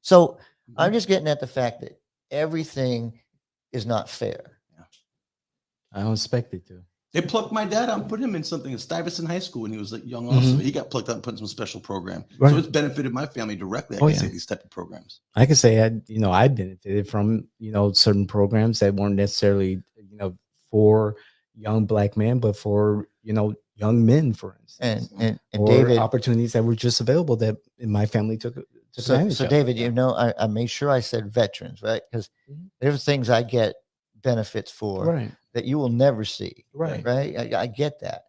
Speaker 1: So I'm
Speaker 3: Mhm.
Speaker 1: just getting at the fact that everything is not fair.
Speaker 2: I don't expect it to.
Speaker 3: They plucked my dad out and put him in something at Stuyvesant High School when he was like young. Also,
Speaker 2: Mhm.
Speaker 3: he got plucked out and put in some special program.
Speaker 2: Right.
Speaker 3: So it's benefited my family directly. I
Speaker 2: Oh,
Speaker 3: can
Speaker 2: yeah.
Speaker 3: say these type of programs.
Speaker 2: I can say I benefited from certain programs that weren't necessarily for young black men, but for young men, for instance,
Speaker 1: And
Speaker 2: or
Speaker 1: David,
Speaker 2: opportunities that were just available that my family took advantage
Speaker 1: so
Speaker 2: of.
Speaker 1: David, I made sure I said veterans, right? Because
Speaker 2: Mhm.
Speaker 1: there's things I get benefits for
Speaker 2: Right,
Speaker 1: that you will never see.
Speaker 2: right.
Speaker 1: Right. I get that.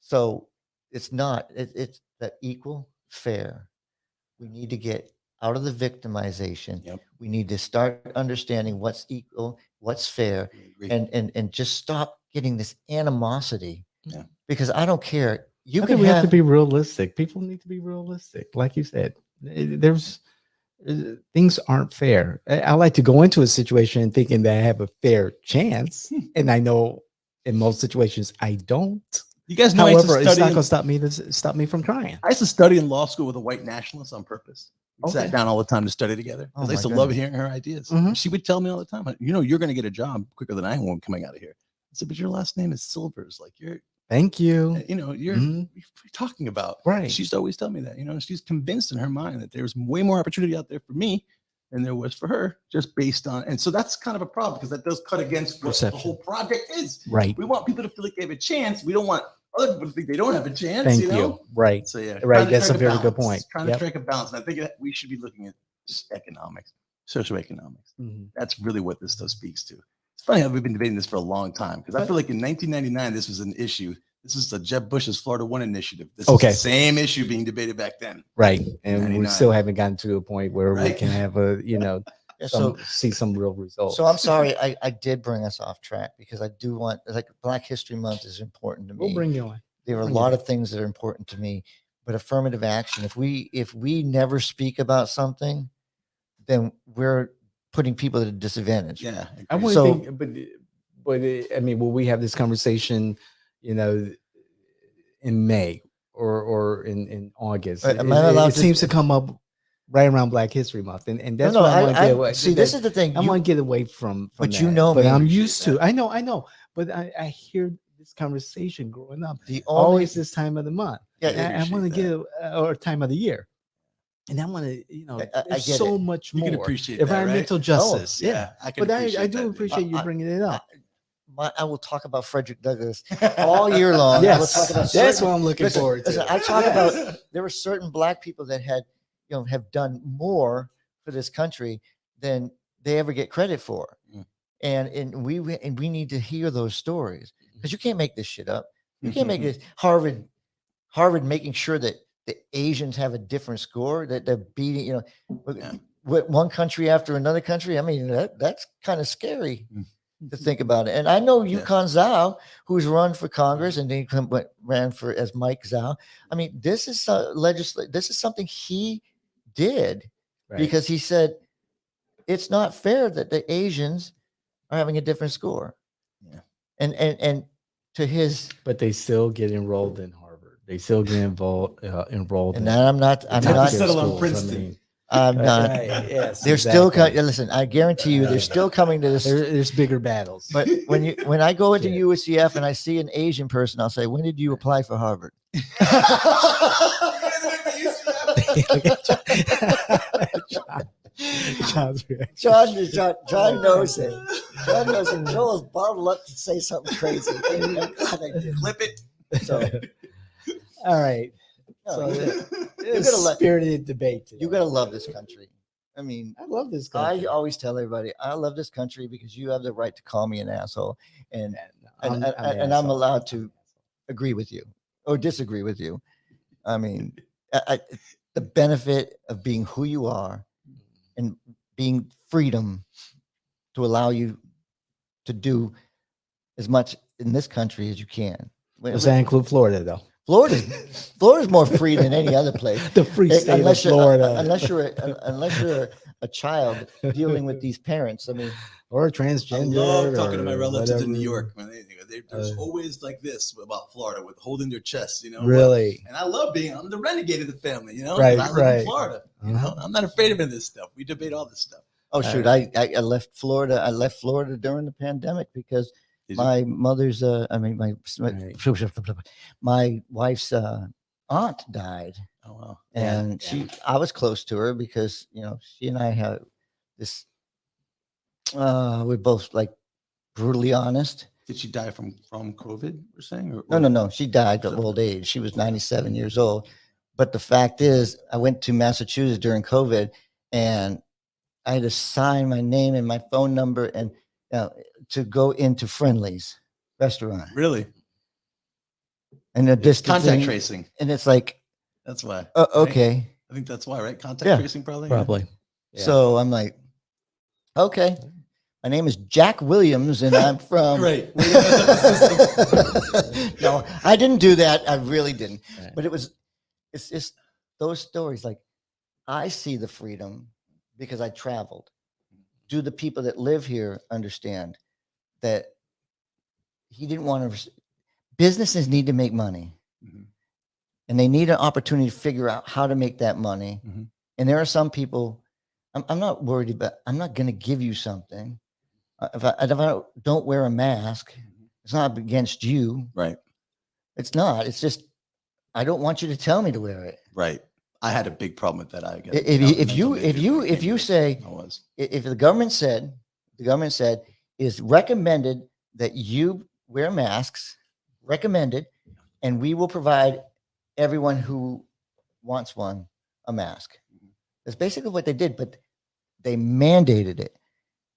Speaker 1: So it's not, it's the equal, fair. We need to get out of the victimization.
Speaker 3: Yep.
Speaker 1: We need to start understanding what's equal, what's fair,
Speaker 3: I agree.
Speaker 1: and just stop getting this animosity.
Speaker 3: Yeah.
Speaker 1: Because I don't care. You
Speaker 2: I
Speaker 1: can
Speaker 2: think we have to
Speaker 1: have
Speaker 2: be realistic. People need to be realistic, like you said. There's things aren't fair. I like to go into a situation thinking that I have a fair chance, and I know in most situations I don't.
Speaker 3: You guys know I used
Speaker 2: However,
Speaker 3: to
Speaker 2: it's not
Speaker 3: study.
Speaker 2: going to stop me from trying.
Speaker 3: I used to study in law school with a white nationalist on purpose. We sat
Speaker 2: Okay.
Speaker 3: down all the time to study together.
Speaker 1: Oh
Speaker 3: 'Cause I used to
Speaker 1: my
Speaker 3: love
Speaker 1: goodness.
Speaker 3: hearing her ideas.
Speaker 2: Mhm.
Speaker 3: She would tell me all the time, you're going to get a job quicker than I am coming out of here. I said, but your last name is Silvers. Like
Speaker 2: Thank you.
Speaker 3: you're
Speaker 2: Mhm.
Speaker 3: what are you talking about?
Speaker 2: Right.
Speaker 3: She used to always tell me that, she's convinced in her mind that there's way more opportunity out there for me than there was for her, just based on, and so that's kind of a problem because that does cut against what the
Speaker 2: Perception.
Speaker 3: whole project is.
Speaker 2: Right.
Speaker 3: We want people to feel like they have a chance. We don't want other people to think they don't have a chance.
Speaker 2: Thank
Speaker 3: you
Speaker 2: you.
Speaker 3: know?
Speaker 2: Right.
Speaker 3: So yeah,
Speaker 2: Right,
Speaker 3: trying to
Speaker 2: that's a
Speaker 3: strike
Speaker 2: very good
Speaker 3: balance,
Speaker 2: point.
Speaker 3: Trying
Speaker 2: Yep.
Speaker 3: to strike a balance, and I think that we should be looking at economics, socioeconomics.
Speaker 2: Mhm.
Speaker 3: That's really what this stuff speaks to. It's funny how we've been debating this for a long time because I feel like in 1999 this was an issue. This is the Jeb Bush's Florida One initiative. This is
Speaker 2: Okay.
Speaker 3: the same issue being debated back then.
Speaker 2: Right. And we
Speaker 3: 99.
Speaker 2: still haven't gotten to a point where we
Speaker 3: Right.
Speaker 2: can have a,
Speaker 1: Yeah,
Speaker 2: see some real results.
Speaker 1: So I'm sorry, I did bring us off track because I do want, like, Black History Month is important to me.
Speaker 2: We'll bring you on.
Speaker 1: There are a
Speaker 2: bring it
Speaker 1: lot
Speaker 2: back.
Speaker 1: of things that are important to me, but affirmative action, if we never speak about something, then we're putting people at a disadvantage.
Speaker 3: Yeah.
Speaker 2: I
Speaker 3: agreed.
Speaker 2: want
Speaker 1: So-
Speaker 2: to think, but I mean, will we have this conversation, in May or in August?
Speaker 1: Am I allowed
Speaker 2: It
Speaker 1: to-
Speaker 2: seems to come up right around Black History Month, and that's
Speaker 1: no,
Speaker 2: what I want to get
Speaker 1: I
Speaker 2: away.
Speaker 1: see. This is the thing.
Speaker 2: I
Speaker 1: you-
Speaker 2: want to get away from
Speaker 1: But you
Speaker 2: that.
Speaker 1: know
Speaker 2: but
Speaker 1: me.
Speaker 2: I'm
Speaker 3: Appreciate
Speaker 2: used to.
Speaker 3: that.
Speaker 2: I know, but I hear this conversation growing up.
Speaker 1: the only
Speaker 2: Always this time of the month.
Speaker 1: Yeah,
Speaker 2: And I want to
Speaker 3: appreciate
Speaker 2: get or time of the year, and I want to,
Speaker 1: I
Speaker 2: there's
Speaker 1: get
Speaker 2: so
Speaker 1: it.
Speaker 2: much
Speaker 3: You
Speaker 2: more.
Speaker 3: can appreciate that, right?
Speaker 2: Environmental justice. yeah.
Speaker 3: I can
Speaker 2: But I
Speaker 3: appreciate
Speaker 2: do
Speaker 3: that.
Speaker 2: appreciate you
Speaker 1: I-
Speaker 2: bringing it up.
Speaker 1: I will talk about Frederick Douglass all year long. I will
Speaker 2: Yes,
Speaker 1: talk about
Speaker 2: that's
Speaker 1: certain-
Speaker 2: what I'm looking
Speaker 1: listen,
Speaker 2: forward to.
Speaker 1: listen, I talk about there were certain Black people that had, have done more for this country than they ever get credit for,
Speaker 3: Mm.
Speaker 1: and we need to hear those stories because you can't make this shit up. You
Speaker 3: Mm-hmm.
Speaker 1: can't make this Harvard making sure that the Asians have a different score, that they're beating,
Speaker 3: Yeah.
Speaker 1: with one country after another country. I mean, that's kind of scary
Speaker 3: Mm.
Speaker 1: to think about it. And I know
Speaker 3: Yeah.
Speaker 1: Yukon Zhao, who's run for Congress and then ran for as Mike Zhao. I mean, this is This is something he did
Speaker 2: Right.
Speaker 1: because he said it's not fair that the Asians are having a different score.
Speaker 3: Yeah.
Speaker 1: And to his,
Speaker 2: But they still get enrolled in Harvard. They still get enrolled
Speaker 1: and
Speaker 2: in
Speaker 1: I'm not.
Speaker 3: Have to
Speaker 1: not.
Speaker 3: settle on
Speaker 2: schools.
Speaker 3: Princeton.
Speaker 1: I'm not.
Speaker 2: Yes,
Speaker 1: They're still
Speaker 2: exactly.
Speaker 1: listen. I guarantee you, they're still coming to this.
Speaker 2: There's bigger battles.
Speaker 1: But when I go into
Speaker 2: Yeah.
Speaker 1: UCF and I see an Asian person, I'll say, "When did you apply for Harvard?"
Speaker 2: John's reaction.
Speaker 1: John knows it. John knows it. Joel's bottled up to say something crazy. I'm glad I did.
Speaker 3: Clip it.
Speaker 1: So,
Speaker 2: All right.
Speaker 1: no,
Speaker 2: So
Speaker 1: you
Speaker 2: it's
Speaker 1: gotta let-
Speaker 2: spirited debate. Today.
Speaker 1: you gotta love this country. I mean,
Speaker 2: I love this
Speaker 1: I
Speaker 2: country.
Speaker 1: always tell everybody, I love this country because you have the right to call me an asshole, and
Speaker 2: I'm
Speaker 1: I'm allowed to agree with you or disagree with you. I mean, the benefit of being who you are and being freedom to allow you to do as much in this country as you can.
Speaker 2: Does that include Florida, though?
Speaker 1: Florida's more free than any other place.
Speaker 2: The free state of
Speaker 1: Unless
Speaker 2: Florida,
Speaker 1: unless you're a child dealing with these parents. I mean,
Speaker 2: or
Speaker 3: I
Speaker 2: transgender.
Speaker 3: love talking to my
Speaker 2: or
Speaker 3: relatives in New
Speaker 2: whatever.
Speaker 3: York. Man, there's
Speaker 2: Uh,
Speaker 3: always like this about Florida with holding their chest,
Speaker 2: Really?
Speaker 3: And I love I'm the renegade of the family,
Speaker 2: Right,
Speaker 3: I live
Speaker 2: right.
Speaker 3: in Florida.
Speaker 2: Uh-huh.
Speaker 3: I'm not afraid of any of this stuff. We debate all this stuff.
Speaker 1: oh shoot, I left Florida. I left Florida during the pandemic because
Speaker 3: Did you?
Speaker 1: my mother's my wife's aunt died,
Speaker 3: Oh wow.
Speaker 1: and I was close to her because she and I have this. We're both like brutally honest.
Speaker 3: Did she die from COVID? We're saying?
Speaker 1: No. She died of old age. She was 97 years old. But the fact is, I went to Massachusetts during COVID, and I had to sign my name and my phone number and to go into Friendly's restaurant.
Speaker 3: Really?
Speaker 1: And the distance
Speaker 3: Contact tracing.
Speaker 1: and it's like,
Speaker 3: That's why.
Speaker 1: okay.
Speaker 3: I think that's why, right? Contact
Speaker 1: Yeah.
Speaker 3: tracing, probably.
Speaker 2: Probably. Yeah.
Speaker 1: So I'm like, okay. My name is Jack Williams, and I'm from.
Speaker 3: Right.
Speaker 1: No, I didn't do that. I really didn't.
Speaker 2: Right.
Speaker 1: But it's just those stories. Like, I see the freedom because I traveled. Do the people that live here understand that he didn't want to? Businesses need to make money,
Speaker 3: Mhm.
Speaker 1: and they need an opportunity to figure out how to make that money.
Speaker 3: Mhm.
Speaker 1: And there are some people, I'm not worried about, I'm not going to give you something. If I don't wear a mask, it's not against you.
Speaker 3: Right.
Speaker 1: It's not. It's just, I don't want you to tell me to wear it.
Speaker 3: Right. I had a big problem with that. I guess.
Speaker 1: If you say,
Speaker 3: I was.
Speaker 1: if the government said it is recommended that you wear masks, recommended, and we will provide everyone who wants one a mask. That's basically what they did, but they mandated it.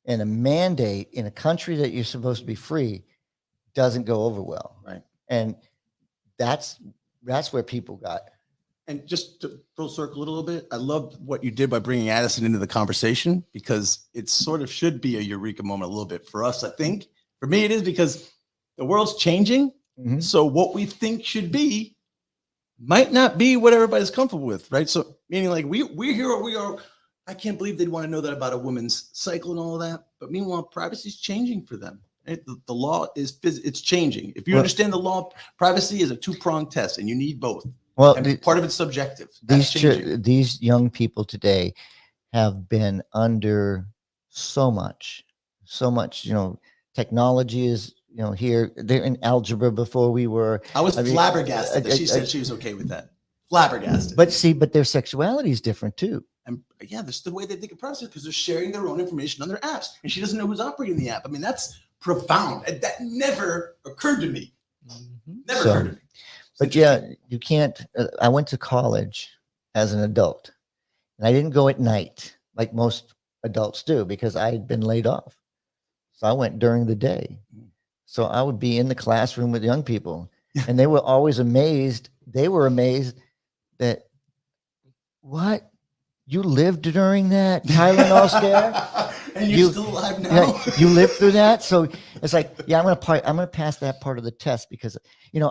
Speaker 1: And a mandate in a country that you're supposed to be free doesn't go over well.
Speaker 3: Right.
Speaker 1: And that's where people got.
Speaker 3: And just to full circle a little bit, I love what you did by bringing Addison into the conversation, because it sort of should be a eureka moment a little bit for us. I think for me, it is, because the world's changing.
Speaker 1: Mhm.
Speaker 3: So what we think should be might not be what everybody's comfortable with. Right. So meaning like we're here, we are. I can't believe they'd want to know that about a woman's cycle and all of that. But meanwhile, privacy is changing for them. Right? The law it's changing. If you
Speaker 1: Well-
Speaker 3: understand the law, privacy is a two-pronged test, and you need both.
Speaker 1: Well,
Speaker 3: And part of it's subjective. That's changing.
Speaker 1: these young people today have been under so much, technology is, here. They're in algebra before we were.
Speaker 3: I was
Speaker 1: I mean,
Speaker 3: flabbergasted that she
Speaker 1: I-
Speaker 3: said she was okay with that. Flabbergasted.
Speaker 1: But their sexuality is different too.
Speaker 3: and yeah, that's the way they think of privacy, because they're sharing their own information on their apps, and she doesn't know who's operating the app. I mean, that's profound. And that never occurred to me. Never
Speaker 1: So,
Speaker 3: occurred to me.
Speaker 1: But yeah, you can't. I went to college as an adult, and I didn't go at night like most adults do because I had been laid off. So I went during the day. So I would be in the classroom with young people, and they were always amazed. They were amazed that what you lived during that Tylenol scare.
Speaker 3: And you're
Speaker 1: You-
Speaker 3: still alive now.
Speaker 1: Yeah, you lived through that. So it's like, yeah, I'm gonna pass that part of the test because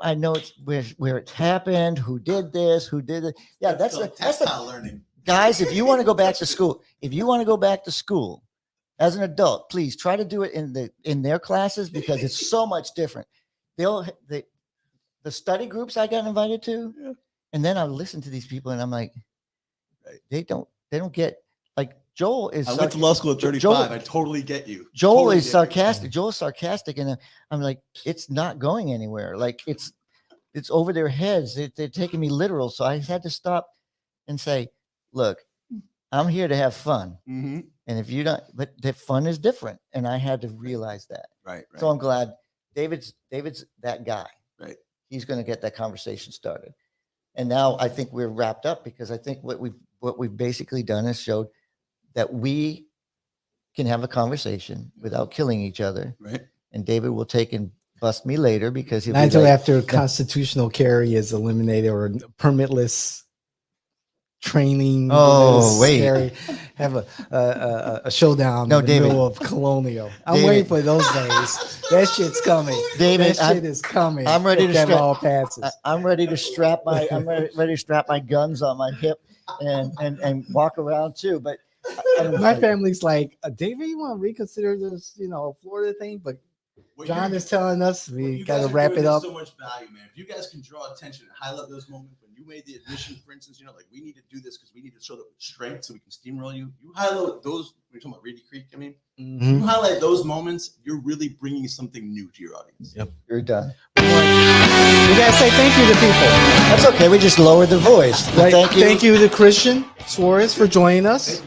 Speaker 1: I know it's where it happened, who did this, who did it. Yeah, that's the
Speaker 3: tactile learning.
Speaker 1: guys. If you want to go back to school, as an adult, please try to do it in their classes because it's so much different. The study groups I got invited to,
Speaker 3: Yeah.
Speaker 1: and then I listen to these people, and I'm like,
Speaker 3: Right.
Speaker 1: they don't get, like, Joel is.
Speaker 3: I went to law school at 35.
Speaker 1: Joel-
Speaker 3: I totally get you.
Speaker 1: Joel
Speaker 3: Totally
Speaker 1: is
Speaker 3: get you.
Speaker 1: sarcastic. Joel's sarcastic, and I'm like, it's not going anywhere. Like it's over their heads. They're taking me literal. So I had to stop and say, look, I'm here to have fun,
Speaker 3: Mhm.
Speaker 1: and if you don't, but the fun is different, and I had to realize that.
Speaker 3: Right. Right.
Speaker 1: So I'm glad David's that guy.
Speaker 3: Right.
Speaker 1: He's going to get that conversation started, and now I think we're wrapped up because I think what we've basically done is showed that we can have a conversation without killing each other.
Speaker 3: Right.
Speaker 1: And David will take and bust me later because he'll
Speaker 2: Not
Speaker 1: be
Speaker 2: until
Speaker 1: like,
Speaker 2: after constitutional carry is eliminated or permitless training.
Speaker 1: Oh, wait.
Speaker 2: carry. Have a showdown
Speaker 1: No,
Speaker 2: in the
Speaker 1: David.
Speaker 2: middle of Colonial. I'm
Speaker 1: David.
Speaker 2: waiting for those days. That shit's coming.
Speaker 1: David,
Speaker 2: that shit is coming.
Speaker 1: I'm ready
Speaker 2: if
Speaker 1: to
Speaker 2: that
Speaker 1: strap-
Speaker 2: all passes.
Speaker 1: I'm ready to strap my guns on my hip and walk around too. But
Speaker 2: My family's like, David, you want to reconsider this, Florida thing? But
Speaker 3: What
Speaker 2: John
Speaker 3: you-
Speaker 2: is telling us
Speaker 3: what
Speaker 2: we
Speaker 3: you
Speaker 2: got
Speaker 3: guys
Speaker 2: to
Speaker 3: are
Speaker 2: wrap
Speaker 3: doing
Speaker 2: it
Speaker 3: is
Speaker 2: up.
Speaker 3: So much value, man. If you guys can draw attention and highlight those moments when you made the admission, for instance, like we need to do this because we need to show that strength so we can steamroll you. You highlight those. We're talking about Reedy Creek. I mean,
Speaker 2: Mhm.
Speaker 3: you highlight those moments. You're really bringing something new to your audience.
Speaker 2: Yep.
Speaker 1: you're done.
Speaker 2: We got to say thank you to people.
Speaker 1: That's okay. We just lowered the voice. But
Speaker 2: Right.
Speaker 1: Thank you.
Speaker 2: to Christian Suarez for joining us.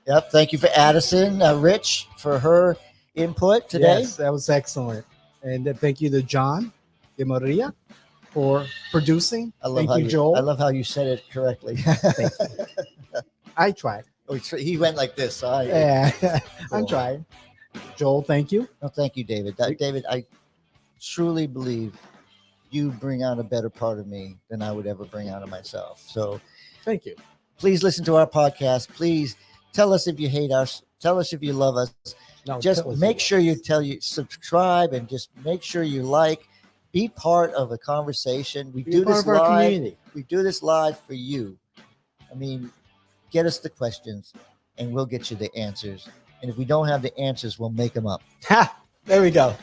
Speaker 1: Yep. Thank you for Addison, Rich, for her input today.
Speaker 2: Yes, that was excellent. And thank you to John De Maria for producing.
Speaker 1: I love
Speaker 2: Thank
Speaker 1: how
Speaker 2: you, Joel.
Speaker 1: I love how you said it correctly.
Speaker 2: I tried.
Speaker 1: He went like this. So I,
Speaker 2: Yeah, I'm
Speaker 1: Cool.
Speaker 2: trying. Joel, thank you.
Speaker 1: No, thank you, David. David, I truly believe you bring out a better part of me than I would ever bring out of myself. So
Speaker 2: Thank you.
Speaker 1: please listen to our podcast. Please tell us if you hate us. Tell us if you love us.
Speaker 2: No,
Speaker 1: Just
Speaker 2: tell us
Speaker 1: make
Speaker 2: about
Speaker 1: sure you subscribe and just make sure you like. Be part of a conversation. We
Speaker 2: it. Be
Speaker 1: do
Speaker 2: a part
Speaker 1: this
Speaker 2: of our
Speaker 1: live.
Speaker 2: community.
Speaker 1: We do this live for you. I mean, get us the questions and we'll get you the answers. And if we don't have the answers, we'll make them up.
Speaker 2: Ha! There we go.